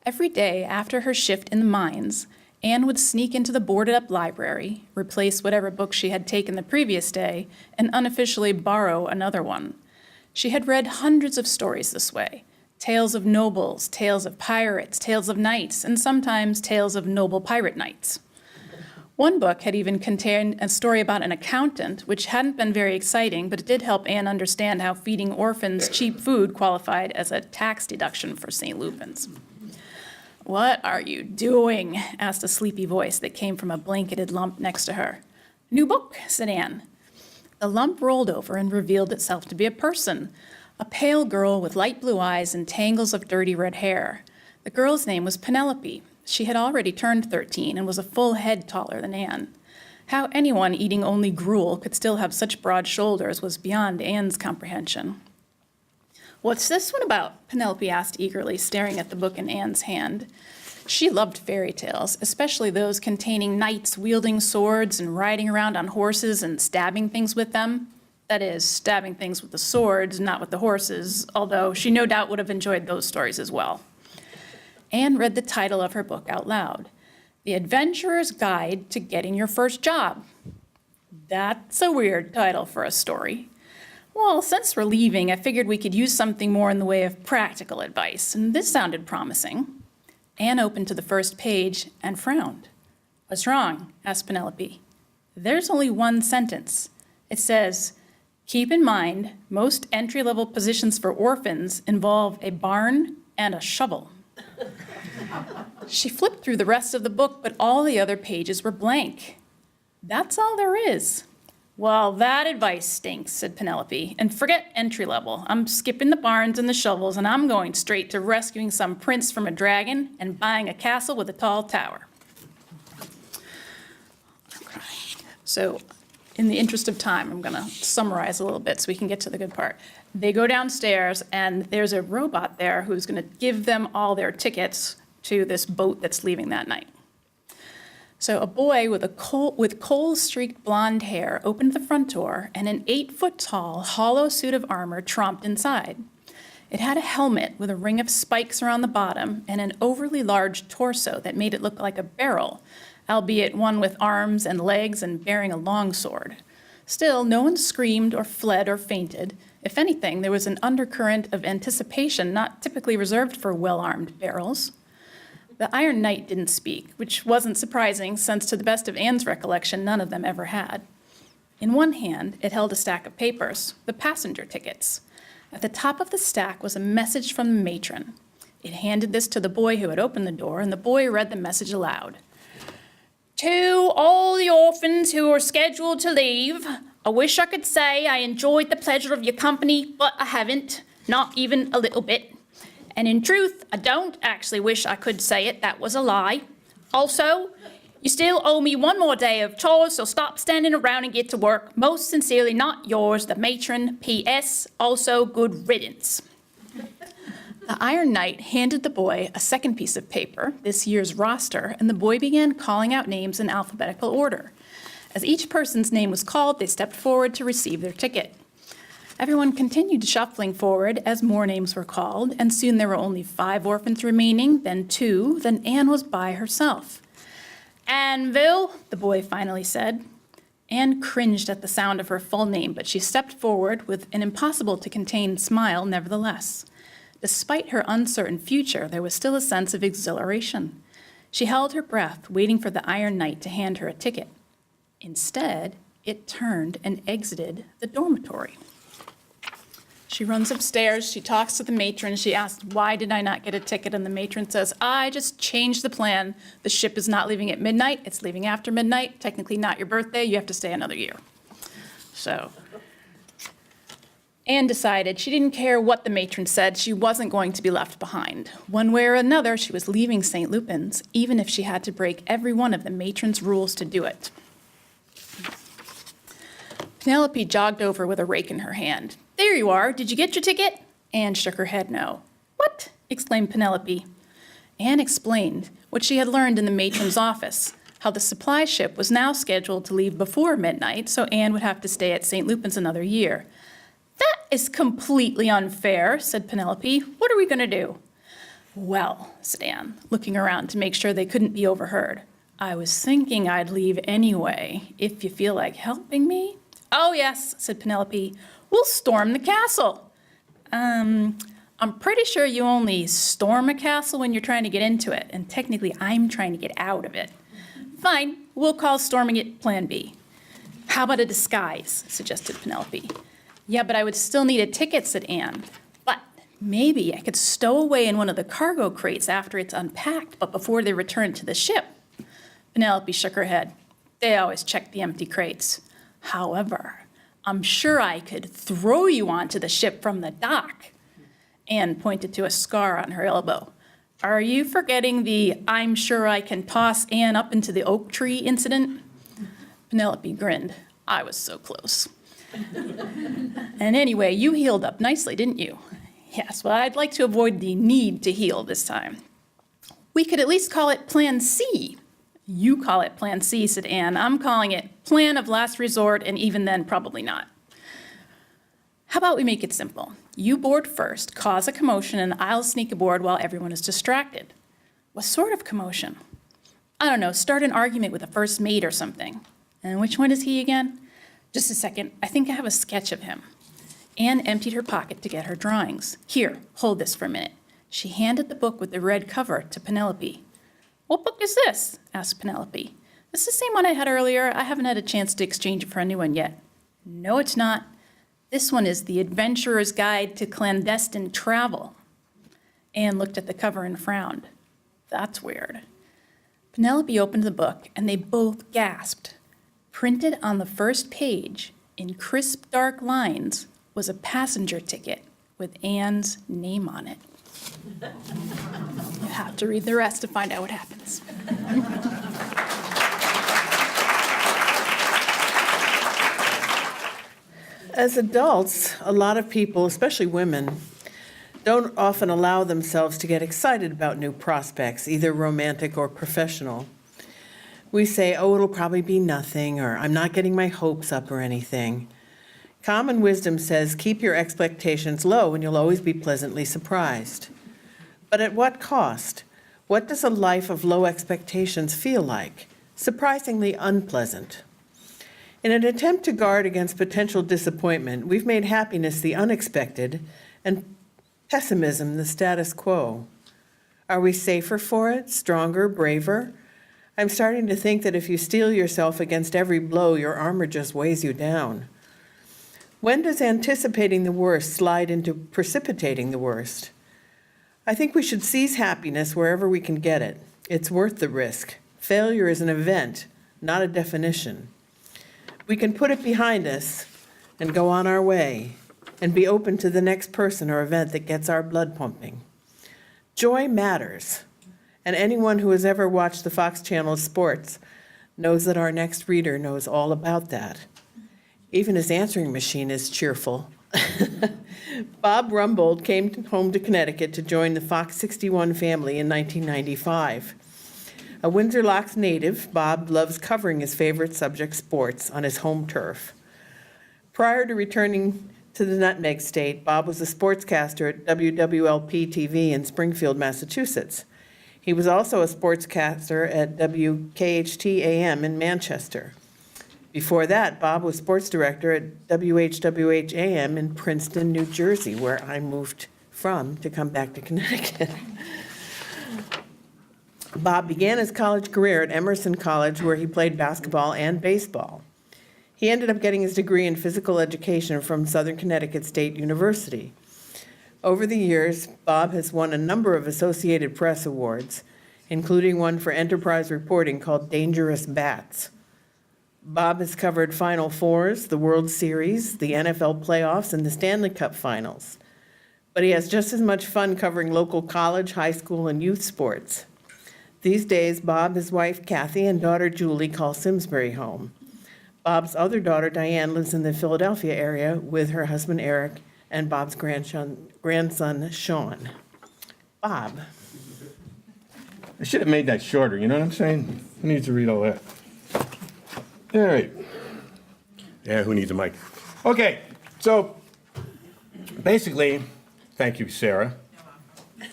Every day after her shift in the mines, Anne would sneak into the boarded-up library, replace whatever book she had taken the previous day, and unofficially borrow another one. She had read hundreds of stories this way, tales of nobles, tales of pirates, tales of knights, and sometimes tales of noble pirate knights. One book had even contained a story about an accountant, which hadn't been very exciting, but it did help Anne understand how feeding orphans cheap food qualified as a tax deduction for St. Lupin's. "What are you doing?" asked a sleepy voice that came from a blanketed lump next to her. "New book," said Anne. The lump rolled over and revealed itself to be a person, a pale girl with light blue eyes and tangles of dirty red hair. The girl's name was Penelope. She had already turned 13 and was a full head taller than Anne. How anyone eating only gruel could still have such broad shoulders was beyond Anne's comprehension. "What's this one about?" Penelope asked eagerly, staring at the book in Anne's hand. She loved fairy tales, especially those containing knights wielding swords and riding around on horses and stabbing things with them. That is, stabbing things with the swords, not with the horses, although she no doubt would have enjoyed those stories as well. Anne read the title of her book out loud, The Adventurer's Guide to Getting Your First Job. That's a weird title for a story. Well, since we're leaving, I figured we could use something more in the way of practical advice, and this sounded promising. Anne opened to the first page and frowned. "What's wrong?" asked Penelope. "There's only one sentence. It says, 'Keep in mind, most entry-level positions for orphans involve a barn and a shovel.'" She flipped through the rest of the book, but all the other pages were blank. "That's all there is." "Well, that advice stinks," said Penelope, "and forget entry level. I'm skipping the barns and the shovels, and I'm going straight to rescuing some prince from a dragon and buying a castle with a tall tower." Okay. So, in the interest of time, I'm going to summarize a little bit so we can get to the good part. They go downstairs, and there's a robot there who's going to give them all their tickets to this boat that's leaving that night. So a boy with coal-streaked blonde hair opened the front door, and an 8-foot-tall, hollow suit of armor tromped inside. It had a helmet with a ring of spikes around the bottom and an overly large torso that made it look like a barrel, albeit one with arms and legs and bearing a long sword. Still, no one screamed or fled or fainted. If anything, there was an undercurrent of anticipation not typically reserved for well-armed barrels. The Iron Knight didn't speak, which wasn't surprising, since to the best of Anne's recollection, none of them ever had. In one hand, it held a stack of papers, the passenger tickets. At the top of the stack was a message from the matron. It handed this to the boy who had opened the door, and the boy read the message aloud. "To all the orphans who are scheduled to leave, I wish I could say I enjoyed the pleasure of your company, but I haven't, not even a little bit. And in truth, I don't actually wish I could say it. That was a lie. Also, you still owe me one more day of chores, so stop standing around and get to work. Most sincerely, not yours, the matron. P.S. Also, good riddance." The Iron Knight handed the boy a second piece of paper, this year's roster, and the boy began calling out names in alphabetical order. As each person's name was called, they stepped forward to receive their ticket. Everyone continued shuffling forward as more names were called, and soon there were only 5 orphans remaining, then 2, then Anne was by herself. "Anneville," the boy finally said. Anne cringed at the sound of her full name, but she stepped forward with an impossible-to-contain smile nevertheless. Despite her uncertain future, there was still a sense of exhilaration. She held her breath, waiting for the Iron Knight to hand her a ticket. Instead, it turned and exited the dormitory. She runs upstairs, she talks to the matron, she asks, "Why did I not get a ticket?" And the matron says, "I just changed the plan. The ship is not leaving at midnight, it's leaving after midnight. Technically not your birthday, you have to stay another year." So Anne decided she didn't care what the matron said, she wasn't going to be left behind. One way or another, she was leaving St. Lupin's, even if she had to break every one of the matron's rules to do it. Penelope jogged over with a rake in her hand. "There you are. Did you get your ticket?" Anne shook her head no. "What?" exclaimed Penelope. Anne explained what she had learned in the matron's office, how the supply ship was now scheduled to leave before midnight, so Anne would have to stay at St. Lupin's another year. "That is completely unfair," said Penelope. "What are we going to do?" "Well," said Anne, looking around to make sure they couldn't be overheard, "I was thinking I'd leave anyway, if you feel like helping me." "Oh, yes," said Penelope. "We'll storm the castle." I'm pretty sure you only storm a castle when you're trying to get into it, and technically I'm trying to get out of it. Fine, we'll call storming it Plan B. How about a disguise, suggested Penelope. Yeah, but I would still need a ticket, said Anne. But maybe I could stow away in one of the cargo crates after it's unpacked, but before they return to the ship. Penelope shook her head. They always check the empty crates. However, I'm sure I could throw you onto the ship from the dock. Anne pointed to a scar on her elbow. Are you forgetting the I'm sure I can toss Anne up into the oak tree incident? Penelope grinned. I was so close. And anyway, you healed up nicely, didn't you? Yes, well, I'd like to avoid the need to heal this time. We could at least call it Plan C. You call it Plan C, said Anne. I'm calling it Plan of Last Resort, and even then, probably not. How about we make it simple? You board first, cause a commotion, and I'll sneak aboard while everyone is distracted. What sort of commotion? I don't know, start an argument with a first mate or something. And which one is he again? Just a second, I think I have a sketch of him. Anne emptied her pocket to get her drawings. Here, hold this for a minute. She handed the book with the red cover to Penelope. What book is this? Asked Penelope. It's the same one I had earlier. I haven't had a chance to exchange it for anyone yet. No, it's not. This one is The Adventurer's Guide to Clandestine Travel. Anne looked at the cover and frowned. That's weird. Penelope opened the book, and they both gasped. Printed on the first page, in crisp dark lines, was a passenger ticket with Anne's name on it. You have to read the rest to find out what happens. As adults, a lot of people, especially women, don't often allow themselves to get excited about new prospects, either romantic or professional. We say, oh, it'll probably be nothing, or I'm not getting my hopes up or anything. Common wisdom says, keep your expectations low and you'll always be pleasantly surprised. But at what cost? What does a life of low expectations feel like? Surprisingly unpleasant. In an attempt to guard against potential disappointment, we've made happiness the unexpected and pessimism the status quo. Are we safer for it, stronger, braver? I'm starting to think that if you steel yourself against every blow, your armor just weighs you down. When does anticipating the worst slide into precipitating the worst? I think we should seize happiness wherever we can get it. It's worth the risk. Failure is an event, not a definition. We can put it behind us and go on our way and be open to the next person or event that gets our blood pumping. Joy matters, and anyone who has ever watched the Fox Channel sports knows that our next reader knows all about that. Even his answering machine is cheerful. Bob Rumbold came home to Connecticut to join the Fox 61 family in 1995. A Windsor Locks native, Bob loves covering his favorite subject, sports, on his home turf. Prior to returning to the Nutmeg State, Bob was a sportscaster at WWLP-TV in Springfield, Massachusetts. He was also a sportscaster at WKHT-AM in Manchester. Before that, Bob was sports director at WHWH-AM in Princeton, New Jersey, where I moved from to come back to Connecticut. Bob began his college career at Emerson College, where he played basketball and baseball. He ended up getting his degree in physical education from Southern Connecticut State University. Over the years, Bob has won a number of Associated Press awards, including one for enterprise reporting called Dangerous Bats. Bob has covered Final Fours, the World Series, the NFL playoffs, and the Stanley Cup finals. But he has just as much fun covering local college, high school, and youth sports. These days, Bob, his wife Kathy, and daughter Julie call Simsbury home. Bob's other daughter Diane lives in the Philadelphia area with her husband Eric and Bob's grandson Sean. Bob. I should have made that shorter, you know what I'm saying? Who needs to read all that? All right. Yeah, who needs a mic? Okay, so basically, thank you, Sarah.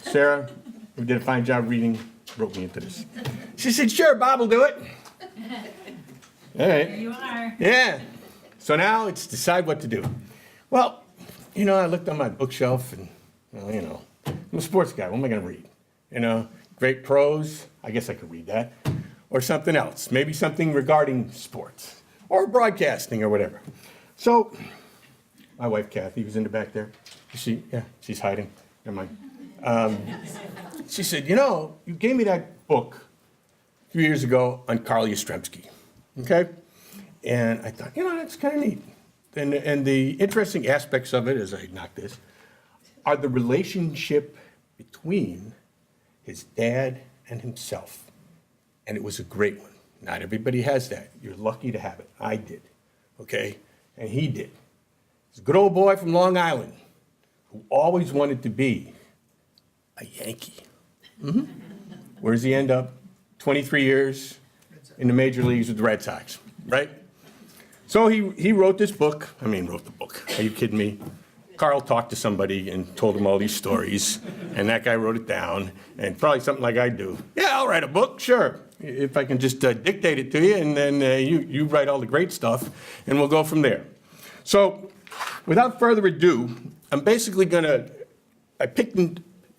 Sarah, you did a fine job reading, wrote me into this. She said, sure, Bob will do it. All right. There you are. Yeah. So now it's decide what to do. Well, you know, I looked on my bookshelf and, well, you know, I'm a sports guy. What am I going to read? You know, great prose. I guess I could read that. or something else, maybe something regarding sports or broadcasting or whatever. So my wife Kathy was in the back there. Yeah, she's hiding. Never mind. She said, you know, you gave me that book a few years ago on Carl Yastrzemski, okay? And I thought, you know, that's kind of neat. And the interesting aspects of it, as I knock this, are the relationship between his dad and himself. And it was a great one. Not everybody has that. You're lucky to have it. I did, okay? And he did. He's a good old boy from Long Island who always wanted to be a Yankee. Mm-hmm. Where does he end up? 23 years in the major leagues with the Red Sox, right? So he wrote this book. Wrote the book. Are you kidding me? Carl talked to somebody and told him all these stories, and that guy wrote it down, and probably something like I do. Yeah, I'll write a book, sure, if I can just dictate it to you, and then you write all the great stuff, and we'll go from there. So without further ado, I'm basically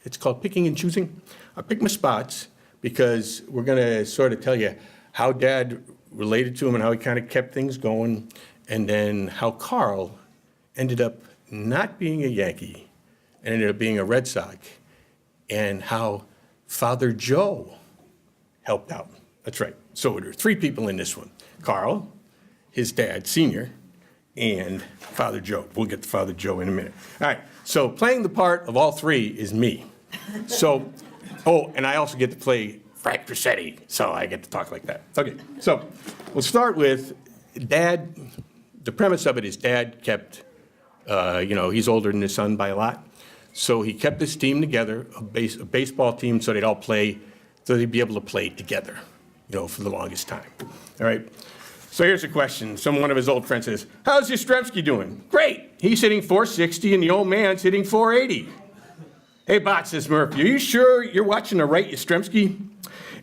it's called picking and choosing. I picked my spots because we're going to sort of tell you how Dad related to him and how he kind of kept things going, and then how Carl ended up not being a Yankee and ended up being a Red Sox, and how Father Joe helped out. That's right. So there are three people in this one. Carl, his dad, Senior, and Father Joe. We'll get to Father Joe in a minute. All right, so playing the part of all three is me. So, and I also get to play Frank Cressetti, so I get to talk like that. Okay, so we'll start with Dad. The premise of it is Dad kept, he's older than his son by a lot, so he kept this team together, a baseball team, so they'd all play, so they'd be able to play together, for the longest time. All right, so here's a question. One of his old friends says, how's Yastrzemski doing? Great, he's hitting .460 and the old man's hitting .480. Hey, Bot, says Murphy, are you sure you're watching the right Yastrzemski?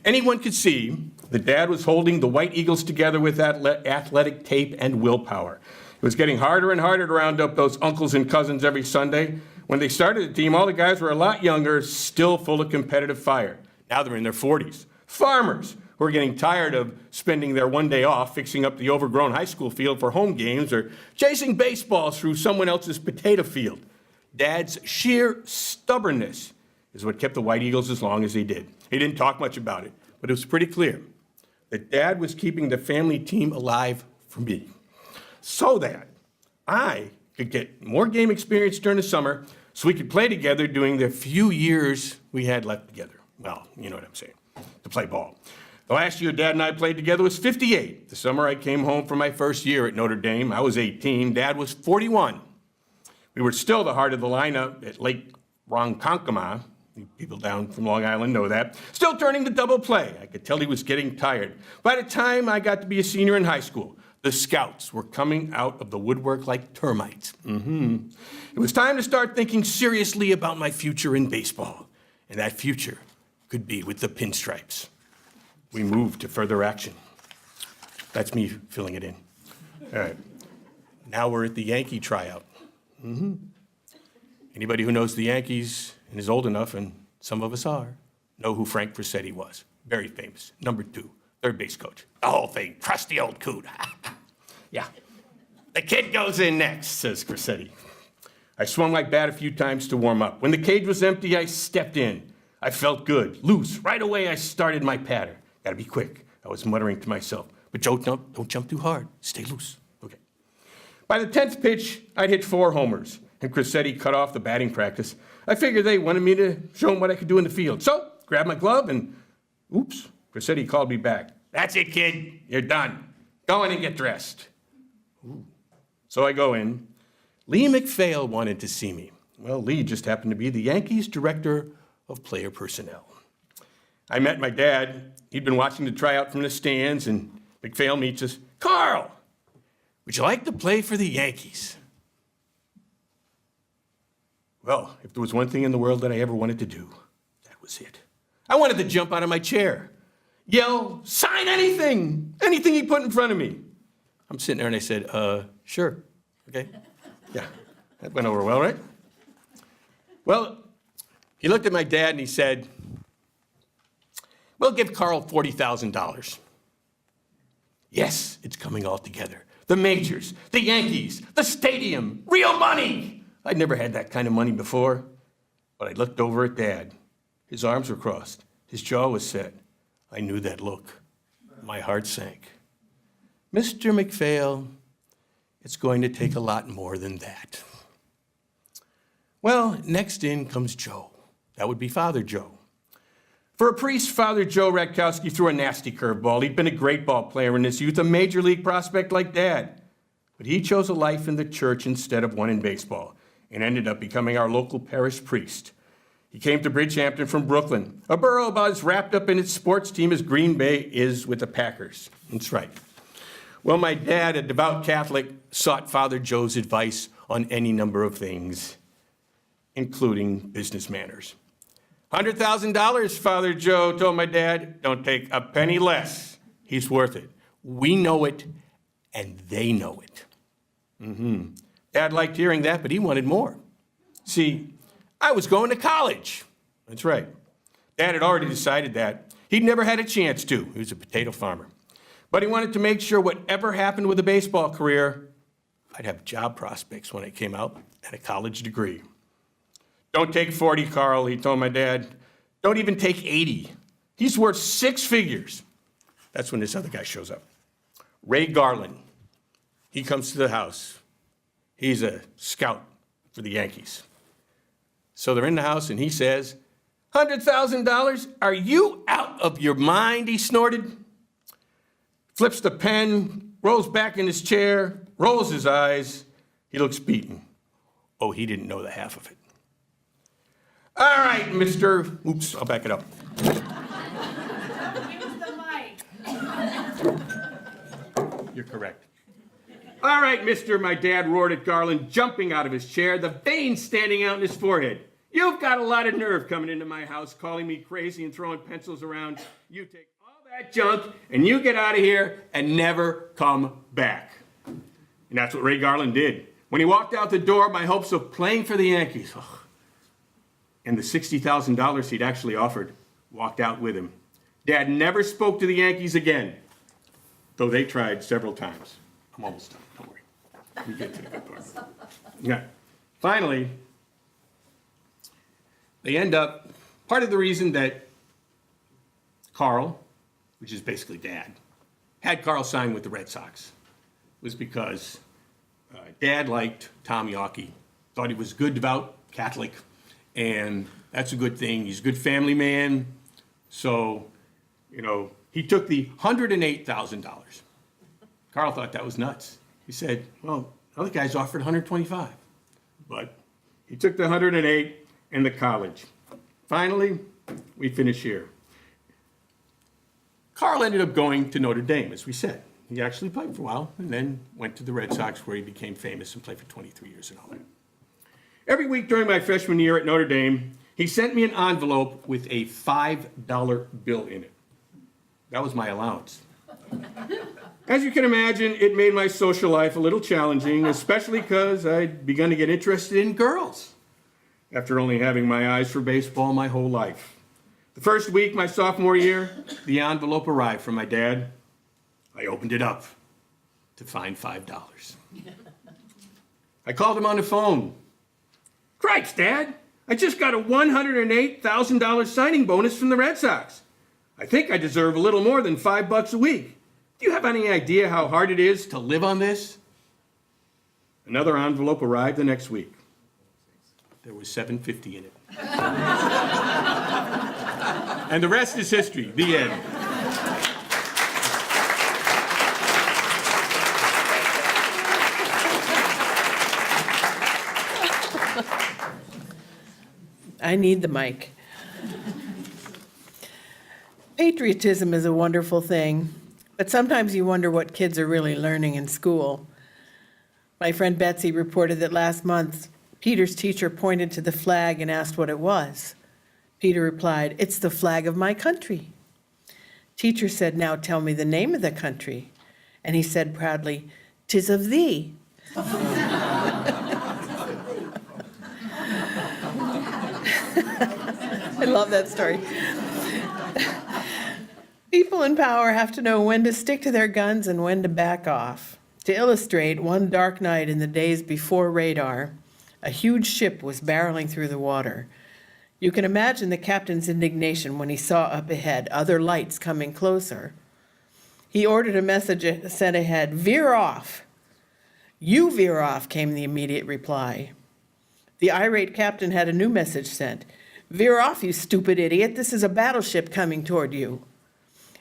Anyone could see that Dad was holding the White Eagles together with athletic tape and willpower. It was getting harder and harder to round up those uncles and cousins every Sunday. When they started the team, all the guys were a lot younger, still full of competitive fire. Now they're in their 40s. Farmers who are getting tired of spending their one day off fixing up the overgrown high school field for home games or chasing baseballs through someone else's potato field. Dad's sheer stubbornness is what kept the White Eagles as long as he did. He didn't talk much about it, but it was pretty clear that Dad was keeping the family team alive for me, so that I could get more game experience during the summer so we could play together during the few years we had left together. Well, you know what I'm saying, to play ball. The last year Dad and I played together was '58. The summer I came home for my first year at Notre Dame, I was 18, Dad was 41. We were still the heart of the lineup at Lake Ronkonkoma. People down from Long Island know that. Still turning the double play. I could tell he was getting tired. By the time I got to be a senior in high school, the scouts were coming out of the woodwork like termites. It was time to start thinking seriously about my future in baseball. And that future could be with the Pinstripes. We moved to further action. That's me filling it in. All right. Now we're at the Yankee tryout. Anybody who knows the Yankees and is old enough, and some of us are, know who Frank Cressetti was. Very famous. Number 2, third base coach. The whole thing, crusty old coot. Yeah. The kid goes in next, says Cressetti. I swung my bat a few times to warm up. When the cage was empty, I stepped in. I felt good, loose. Right away, I started my patter. Gotta be quick, I was muttering to myself. But don't jump too hard. Stay loose. Okay. By the 10th pitch, I'd hit 4 homers, and Cressetti cut off the batting practice. I figured they wanted me to show them what I could do in the field. So, grabbed my glove and, oops, Cressetti called me back. That's it, kid. You're done. Go in and get dressed. Ooh. So I go in. Lee McPhail wanted to see me. Well, Lee just happened to be the Yankees' director of player personnel. I met my dad. He'd been watching the tryout from the stands, and McPhail meets us. Carl, would you like to play for the Yankees? Well, if there was one thing in the world that I ever wanted to do, that was it. I wanted to jump out of my chair, yell, sign anything he put in front of me. I'm sitting there and I said, sure, okay. Yeah, that went over well, right? Well, he looked at my dad and he said, We'll give Carl $40,000. Yes, it's coming all together. The majors, the Yankees, the stadium, real money. I'd never had that kind of money before, but I looked over at Dad. His arms were crossed. His jaw was set. I knew that look. My heart sank. Mr. McPhail, it's going to take a lot more than that. Well, next in comes Joe. That would be Father Joe. For a priest, Father Joe Radkowski threw a nasty curveball. He'd been a great ball player in his youth, a major league prospect like Dad. But he chose a life in the church instead of one in baseball and ended up becoming our local parish priest. He came to Bridgehampton from Brooklyn, a borough about as wrapped up in its sports team as Green Bay is with the Packers. That's right. Well, my dad, a devout Catholic, sought Father Joe's advice on any number of things, including business manners. $100,000, Father Joe told my dad. Don't take a penny less. He's worth it. We know it, and they know it. Dad liked hearing that, but he wanted more. See, I was going to college. That's right. Dad had already decided that. He'd never had a chance to. He was a potato farmer. But he wanted to make sure whatever happened with a baseball career, I'd have job prospects when I came out and a college degree. Don't take 40, Carl, he told my dad. Don't even take 80. He's worth 6 figures. That's when this other guy shows up. Ray Garland. He comes to the house. He's a scout for the Yankees. So they're in the house, and he says, $100,000? Are you out of your mind? He snorted. Flips the pen, rolls back in his chair, rolls his eyes. He looks beaten. Oh, he didn't know the half of it. All right, Oops, I'll back it up. Use the mic. You're correct. All right, mister, my dad roared at Garland, jumping out of his chair, the veins standing out in his forehead. You've got a lot of nerve coming into my house, calling me crazy and throwing pencils around. You take all that junk and you get out of here and never come back. And that's what Ray Garland did. When he walked out the door, my hopes of playing for the Yankees, and the $60,000 he'd actually offered, walked out with him. Dad never spoke to the Yankees again, though they tried several times. I'm almost done, don't worry. We get to the good part. Yeah. Finally, they end up, part of the reason that Carl, which is basically Dad, had Carl sign with the Red Sox was because Dad liked Tom Yawkey, thought he was a good, devout Catholic, and that's a good thing. He's a good family man. So, he took the $108,000. Carl thought that was nuts. He said, well, other guys offered $125,000. But he took the $108,000 and the college. Finally, we finish here. Carl ended up going to Notre Dame, as we said. He actually played for a while and then went to the Red Sox, where he became famous and played for 23 years and all that. Every week during my freshman year at Notre Dame, he sent me an envelope with a $5 bill in it. That was my allowance. As you can imagine, it made my social life a little challenging, especially because I'd begun to get interested in girls after only having my eyes for baseball my whole life. The first week, my sophomore year, the envelope arrived from my dad. I opened it up to find $5. I called him on the phone. Cripes, Dad, I just got a $108,000 signing bonus from the Red Sox. I think I deserve a little more than $5 a week. Do you have any idea how hard it is to live on this? Another envelope arrived the next week. There was $750 in it. And the rest is history. The end. I need the mic. Patriotism is a wonderful thing, but sometimes you wonder what kids are really learning in school. My friend Betsy reported that last month, Peter's teacher pointed to the flag and asked what it was. Peter replied, "It's the flag of my country." Teacher said, "Now tell me the name of the country." And he said proudly, "'Tis of thee." I love that story. People in power have to know when to stick to their guns and when to back off. To illustrate, one dark night in the days before radar, a huge ship was barreling through the water. You can imagine the captain's indignation when he saw up ahead other lights coming closer. He ordered a message sent ahead, "Veer off." "You veer off," came the immediate reply. The irate captain had a new message sent. "Veer off, you stupid idiot. This is a battleship coming toward you."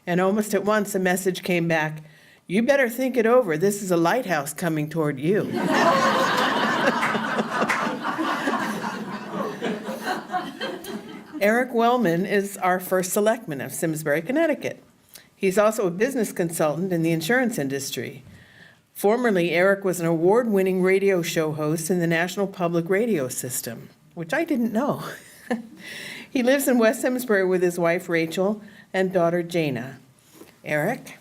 And almost at once a message came back, "You better think it over. This is a lighthouse coming toward you." Eric Wellman is our first selectman of Simsbury, Connecticut. He's also a business consultant in the insurance industry. Formerly, Eric was an award-winning radio show host in the National Public Radio System, which I didn't know. He lives in West Simsbury with his wife, Rachel, and daughter, Jana. Eric?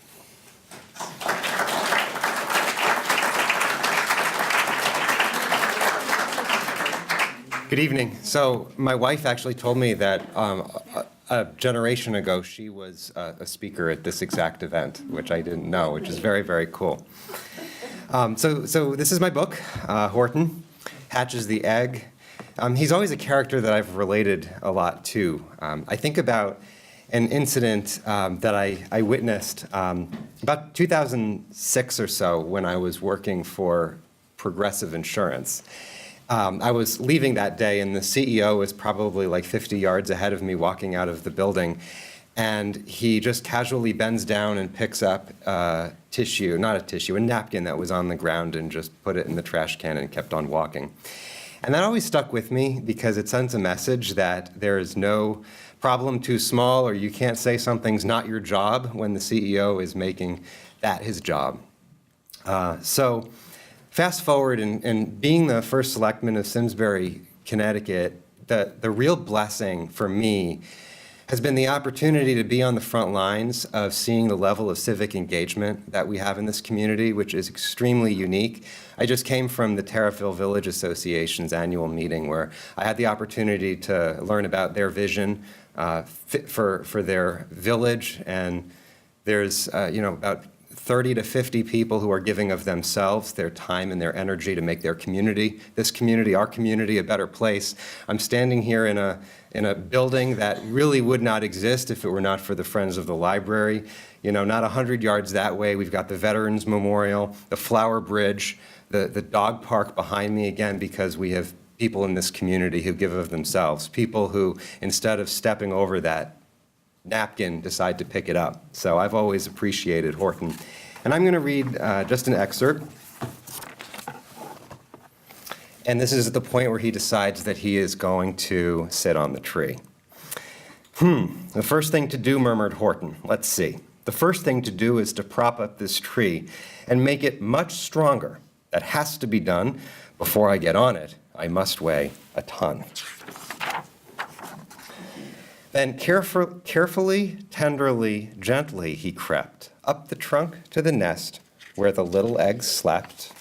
Good evening. So my wife actually told me that a generation ago she was a speaker at this exact event, which I didn't know, which is very, very cool. So this is my book, Horton Hatches the Egg. He's always a character that I've related a lot to. I think about an incident that I witnessed about 2006 or so when I was working for Progressive Insurance. I was leaving that day, and the CEO was probably like 50 yards ahead of me walking out of the building. And he just casually bends down and picks up a napkin that was on the ground and just put it in the trash can and kept on walking. And that always stuck with me because it sends a message that there is no problem too small, or you can't say something's not your job when the CEO is making that his job. So fast forward, and being the first selectman of Simsbury, Connecticut, the real blessing for me has been the opportunity to be on the front lines of seeing the level of civic engagement that we have in this community, which is extremely unique. I just came from the Terriffill Village Association's annual meeting where I had the opportunity to learn about their vision for their village, and there's about 30 to 50 people who are giving of themselves, their time and their energy to make their community, this community, our community, a better place. I'm standing here in a building that really would not exist if it were not for the Friends of the Library. Not 100 yards that way, we've got the Veterans Memorial, the Flower Bridge, the dog park behind me, again, because we have people in this community who give of themselves, people who, instead of stepping over that napkin, decide to pick it up. So I've always appreciated Horton. And I'm going to read just an excerpt. And this is at the point where he decides that he is going to sit on the tree. The first thing to do, murmured Horton. Let's see. The first thing to do is to prop up this tree and make it much stronger. That has to be done. Before I get on it, I must weigh a ton. Then carefully, tenderly, gently he crept up the trunk to the nest where the little eggs slept.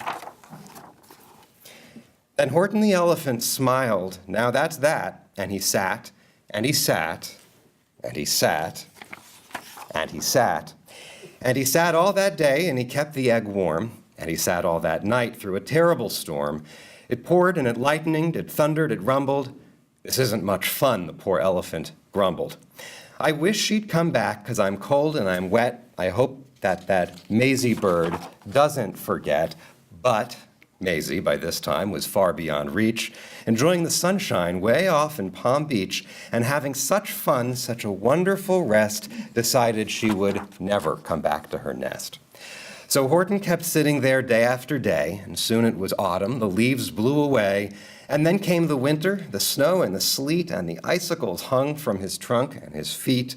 Then Horton the elephant smiled, now that's that, and he sat, and he sat, and he sat, and he sat. And he sat all that day, and he kept the egg warm, and he sat all that night through a terrible storm. It poured and it lightened, it thundered, it rumbled. This isn't much fun, the poor elephant grumbled. I wish she'd come back, 'cause I'm cold and I'm wet. I hope that Maisie bird doesn't forget. But Maisie, by this time, was far beyond reach, enjoying the sunshine way off in Palm Beach, and having such fun, such a wonderful rest, decided she would never come back to her nest. So Horton kept sitting there day after day, and soon it was autumn, the leaves blew away, and then came the winter, the snow and the sleet, and the icicles hung from his trunk and his feet.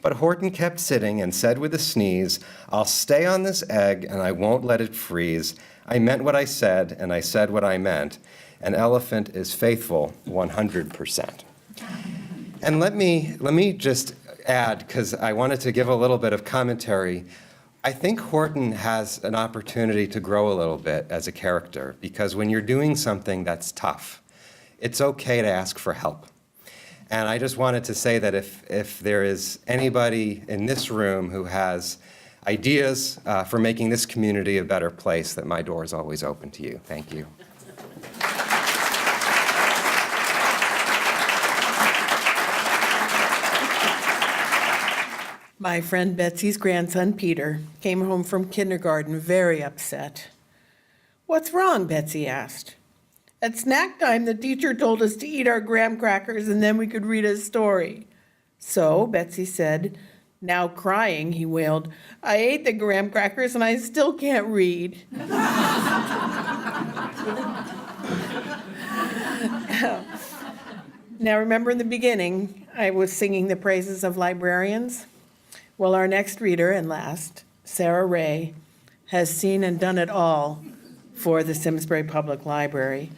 But Horton kept sitting and said with a sneeze, I'll stay on this egg and I won't let it freeze. I meant what I said and I said what I meant. An elephant is faithful 100%. And let me just add, because I wanted to give a little bit of commentary. I think Horton has an opportunity to grow a little bit as a character, because when you're doing something that's tough, it's okay to ask for help. And I just wanted to say that if there is anybody in this room who has ideas for making this community a better place, that my door is always open to you. Thank you. My friend Betsy's grandson, Peter, came home from kindergarten very upset. "What's wrong?" Betsy asked. "At snack time, the teacher told us to eat our graham crackers and then we could read a story." "So," Betsy said, now crying, he wailed, "I ate the graham crackers and I still can't read." Now, remember in the beginning, I was singing the praises of librarians? Well, our next reader and last, Sarah Ray, has seen and done it all for the Simsbury Public Library.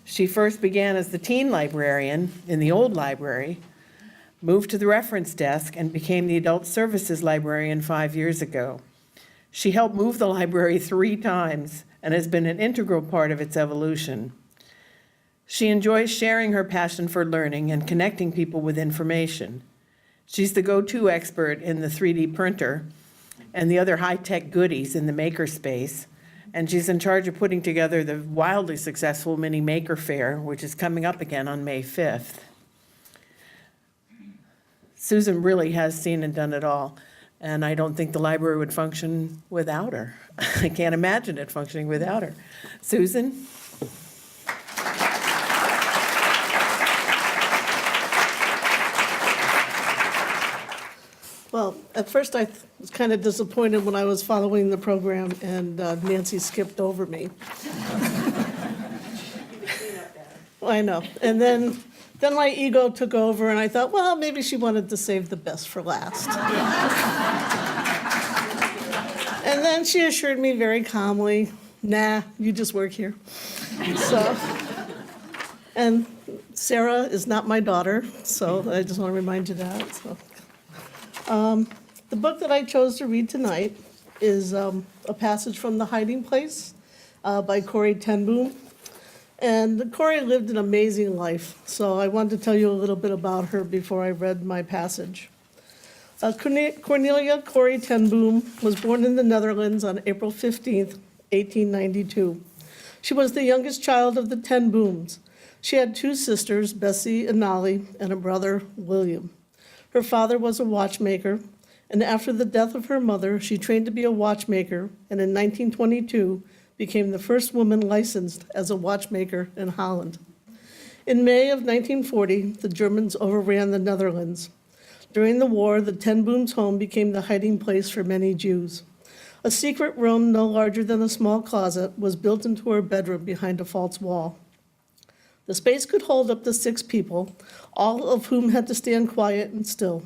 She first began as the teen librarian in the old library, moved to the reference desk, and became the adult services librarian 5 years ago. She helped move the library 3 times and has been an integral part of its evolution. She enjoys sharing her passion for learning and connecting people with information. She's the go-to expert in the 3D printer and the other high-tech goodies in the makerspace, and she's in charge of putting together the wildly successful Mini Maker Fair, which is coming up again on May 5th. Susan really has seen and done it all, and I don't think the library would function without her. I can't imagine it functioning without her. Susan? Well, at first I was kind of disappointed when I was following the program and Nancy skipped over me. I know. And then my ego took over and I thought, well, maybe she wanted to save the best for last. And then she assured me very calmly, nah, you just work here. So, and Sarah is not my daughter, so I just want to remind you that. So. The book that I chose to read tonight is a passage from The Hiding Place by Corrie ten Boom. And Corrie lived an amazing life, so I wanted to tell you a little bit about her before I read my passage. Cornelia Corrie ten Boom was born in the Netherlands on April 15th, 1892. She was the youngest child of the ten Booms. She had 2 sisters, Bessie and Nolly, and a brother, William. Her father was a watchmaker, and after the death of her mother, she trained to be a watchmaker, and in 1922 became the first woman licensed as a watchmaker in Holland. In May of 1940, the Germans overran the Netherlands. During the war, the ten Booms' home became the hiding place for many Jews. A secret room no larger than a small closet was built into her bedroom behind a false wall. The space could hold up to 6 people, all of whom had to stand quiet and still.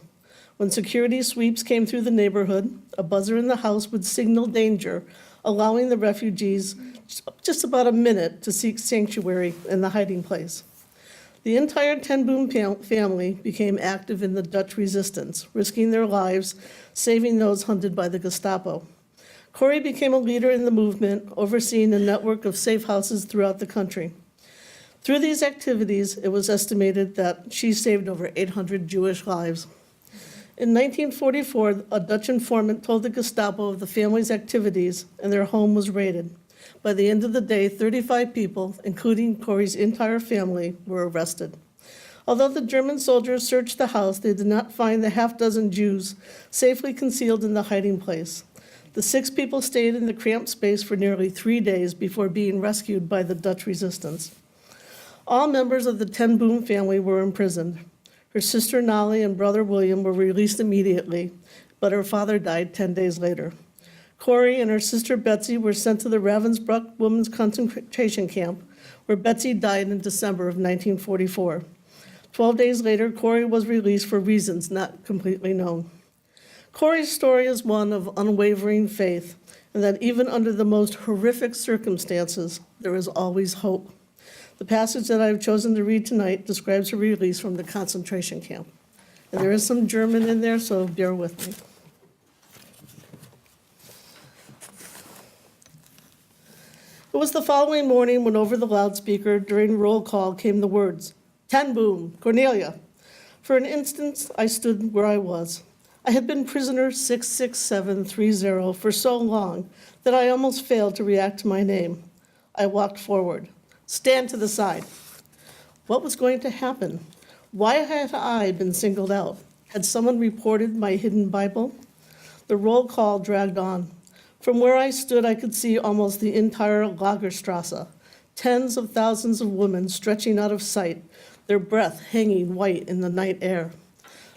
When security sweeps came through the neighborhood, a buzzer in the house would signal danger, allowing the refugees just about a minute to seek sanctuary in the hiding place. The entire ten Boom family became active in the Dutch resistance, risking their lives, saving those hunted by the Gestapo. Corrie became a leader in the movement, overseeing a network of safe houses throughout the country. Through these activities, it was estimated that she saved over 800 Jewish lives. In 1944, a Dutch informant told the Gestapo of the family's activities, and their home was raided. By the end of the day, 35 people, including Corrie's entire family, were arrested. Although the German soldiers searched the house, they did not find the half-dozen Jews safely concealed in the hiding place. The 6 people stayed in the cramped space for nearly 3 days before being rescued by the Dutch resistance. All members of the ten Boom family were imprisoned. Her sister Nolly and brother William were released immediately, but her father died 10 days later. Corrie and her sister Betsy were sent to the Ravensbrück women's concentration camp, where Betsy died in December of 1944. 12 days later, Corrie was released for reasons not completely known. Corrie's story is one of unwavering faith, and that even under the most horrific circumstances, there is always hope. The passage that I've chosen to read tonight describes her release from the concentration camp. And there is some German in there, so bear with me. It was the following morning when over the loudspeaker during roll call came the words, "Ten Boom, Cornelia." For an instant, I stood where I was. I had been prisoner 66730 for so long that I almost failed to react to my name. I walked forward. Stand to the side. What was going to happen? Why had I been singled out? Had someone reported my hidden Bible? The roll call dragged on. From where I stood, I could see almost the entire Lagerstrasse, tens of thousands of women stretching out of sight, their breath hanging white in the night air.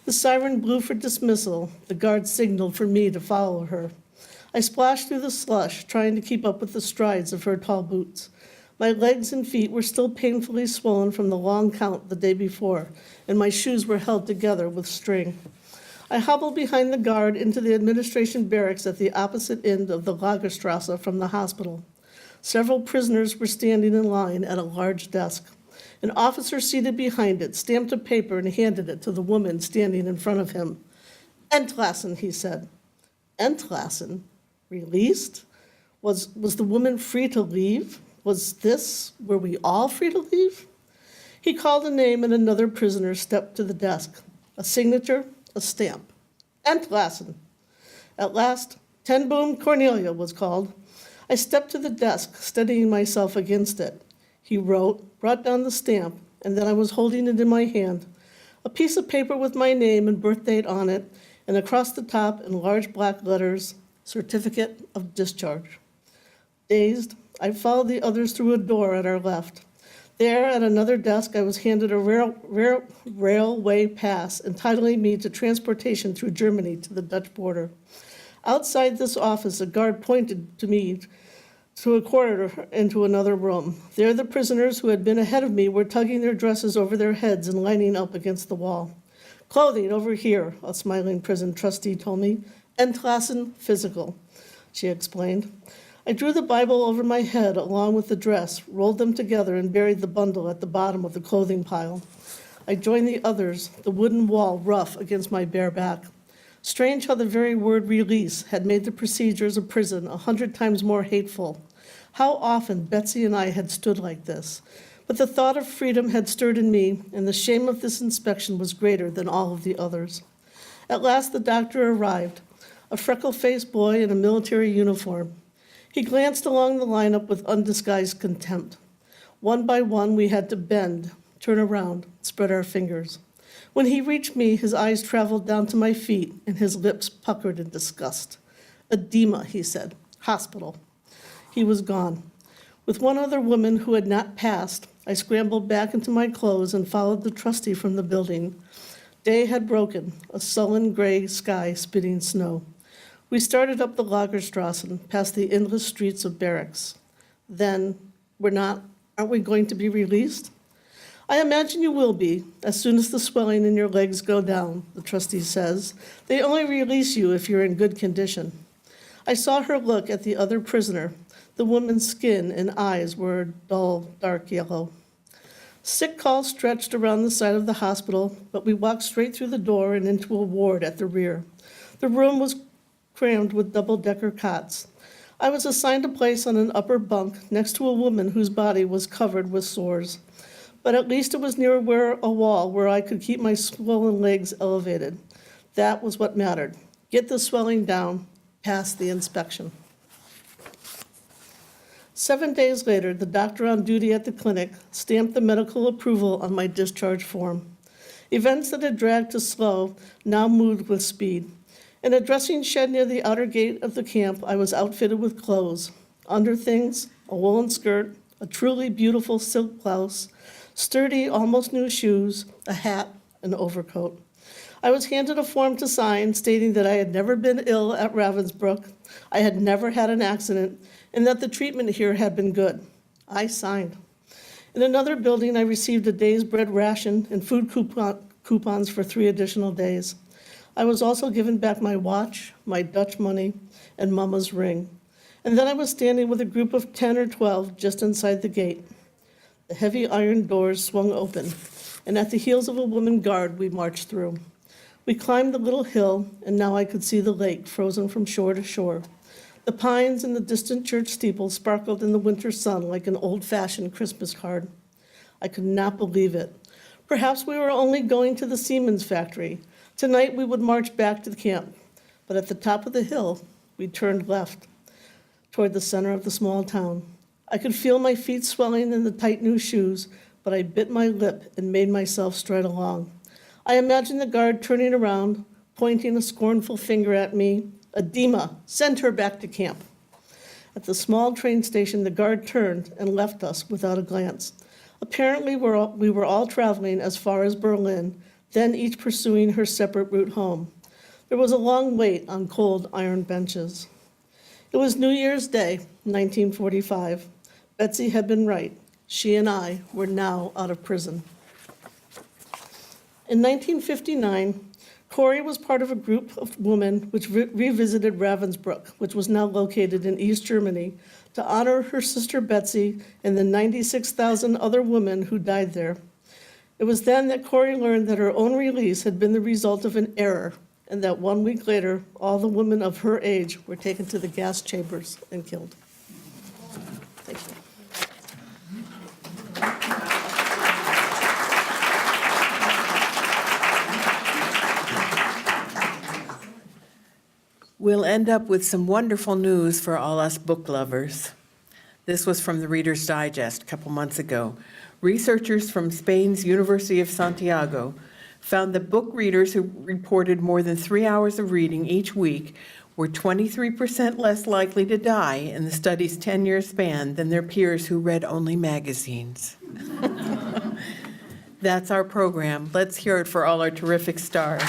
The siren blew for dismissal. The guard signaled for me to follow her. I splashed through the slush, trying to keep up with the strides of her tall boots. My legs and feet were still painfully swollen from the long count the day before, and my shoes were held together with string. I hobbled behind the guard into the administration barracks at the opposite end of the Lagerstrasse from the hospital. Several prisoners were standing in line at a large desk. An officer seated behind it stamped a paper and handed it to the woman standing in front of him. "Entlassen," he said. Entlassen? Released? Was the woman free to leave? Were we all free to leave? He called a name and another prisoner stepped to the desk. A signature, a stamp. Entlassen. At last, Ten Boom Cornelia was called. I stepped to the desk, steadying myself against it. He wrote, brought down the stamp, and then I was holding it in my hand. A piece of paper with my name and birth date on it, and across the top in large black letters, Certificate of Discharge. Dazed, I followed the others through a door at our left. There, at another desk, I was handed a railway pass entitling me to transportation through Germany to the Dutch border. Outside this office, a guard pointed to me to a corridor into another room. There, the prisoners who had been ahead of me were tugging their dresses over their heads and lining up against the wall. "Clothing over here," a smiling prison trustee told me. "Entlassen physical," she explained. I drew the Bible over my head along with the dress, rolled them together, and buried the bundle at the bottom of the clothing pile. I joined the others, the wooden wall rough against my bare back. Strange how the very word release had made the procedures of prison 100 times more hateful. How often Betsy and I had stood like this. But the thought of freedom had stirred in me, and the shame of this inspection was greater than all of the others. At last the doctor arrived, a freckle-faced boy in a military uniform. He glanced along the lineup with undisguised contempt. One by one, we had to bend, turn around, spread our fingers. When he reached me, his eyes traveled down to my feet, and his lips puckered in disgust. "Edema," he said. "Hospital." He was gone. With one other woman who had not passed, I scrambled back into my clothes and followed the trustee from the building. Day had broken, a sullen gray sky spitting snow. We started up the Lagerstrasse, past the endless streets of barracks. Then, aren't we going to be released? "I imagine you will be, as soon as the swelling in your legs go down," the trustee says. "They only release you if you're in good condition." I saw her look at the other prisoner. The woman's skin and eyes were a dull, dark yellow. Sick calls stretched around the side of the hospital, but we walked straight through the door and into a ward at the rear. The room was crammed with double-decker cots. I was assigned a place on an upper bunk next to a woman whose body was covered with sores. But at least it was near a wall where I could keep my swollen legs elevated. That was what mattered. Get the swelling down, pass the inspection. 7 days later, the doctor on duty at the clinic stamped the medical approval on my discharge form. Events that had dragged to slow now moved with speed. In a dressing shed near the outer gate of the camp, I was outfitted with clothes, underthings, a woolen skirt, a truly beautiful silk blouse, sturdy, almost new shoes, a hat, an overcoat. I was handed a form to sign stating that I had never been ill at Ravensbrück, I had never had an accident, and that the treatment here had been good. I signed. In another building, I received a day's bread ration and food coupons for 3 additional days. I was also given back my watch, my Dutch money, and Mama's ring. And then I was standing with a group of 10 or 12 just inside the gate. The heavy iron doors swung open, and at the heels of a woman guard, we marched through. We climbed the little hill, and now I could see the lake frozen from shore to shore. The pines and the distant church steeple sparkled in the winter sun like an old-fashioned Christmas card. I could not believe it. Perhaps we were only going to the Siemens factory. Tonight, we would march back to the camp. But at the top of the hill, we turned left toward the center of the small town. I could feel my feet swelling in the tight new shoes, but I bit my lip and made myself stride along. I imagined the guard turning around, pointing a scornful finger at me. "Edema, send her back to camp." At the small train station, the guard turned and left us without a glance. Apparently, we were all traveling as far as Berlin, then each pursuing her separate route home. There was a long wait on cold iron benches. It was New Year's Day, 1945. Betsy had been right. She and I were now out of prison. In 1959, Corrie was part of a group of women which revisited Ravensbrück, which was now located in East Germany, to honor her sister Betsy and the 96,000 other women who died there. It was then that Corrie learned that her own release had been the result of an error, and that 1 week later, all the women of her age were taken to the gas chambers and killed. Thank you. We'll end up with some wonderful news for all us book lovers. This was from the Reader's Digest a couple months ago. Researchers from Spain's University of Santiago found that book readers who reported more than 3 hours of reading each week were 23% less likely to die in the study's 10-year span than their peers who read only magazines. That's our program. Let's hear it for all our terrific stars.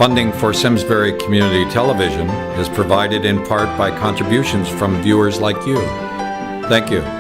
Funding for Simsbury Community Television is provided in part by contributions from viewers like you. Thank you.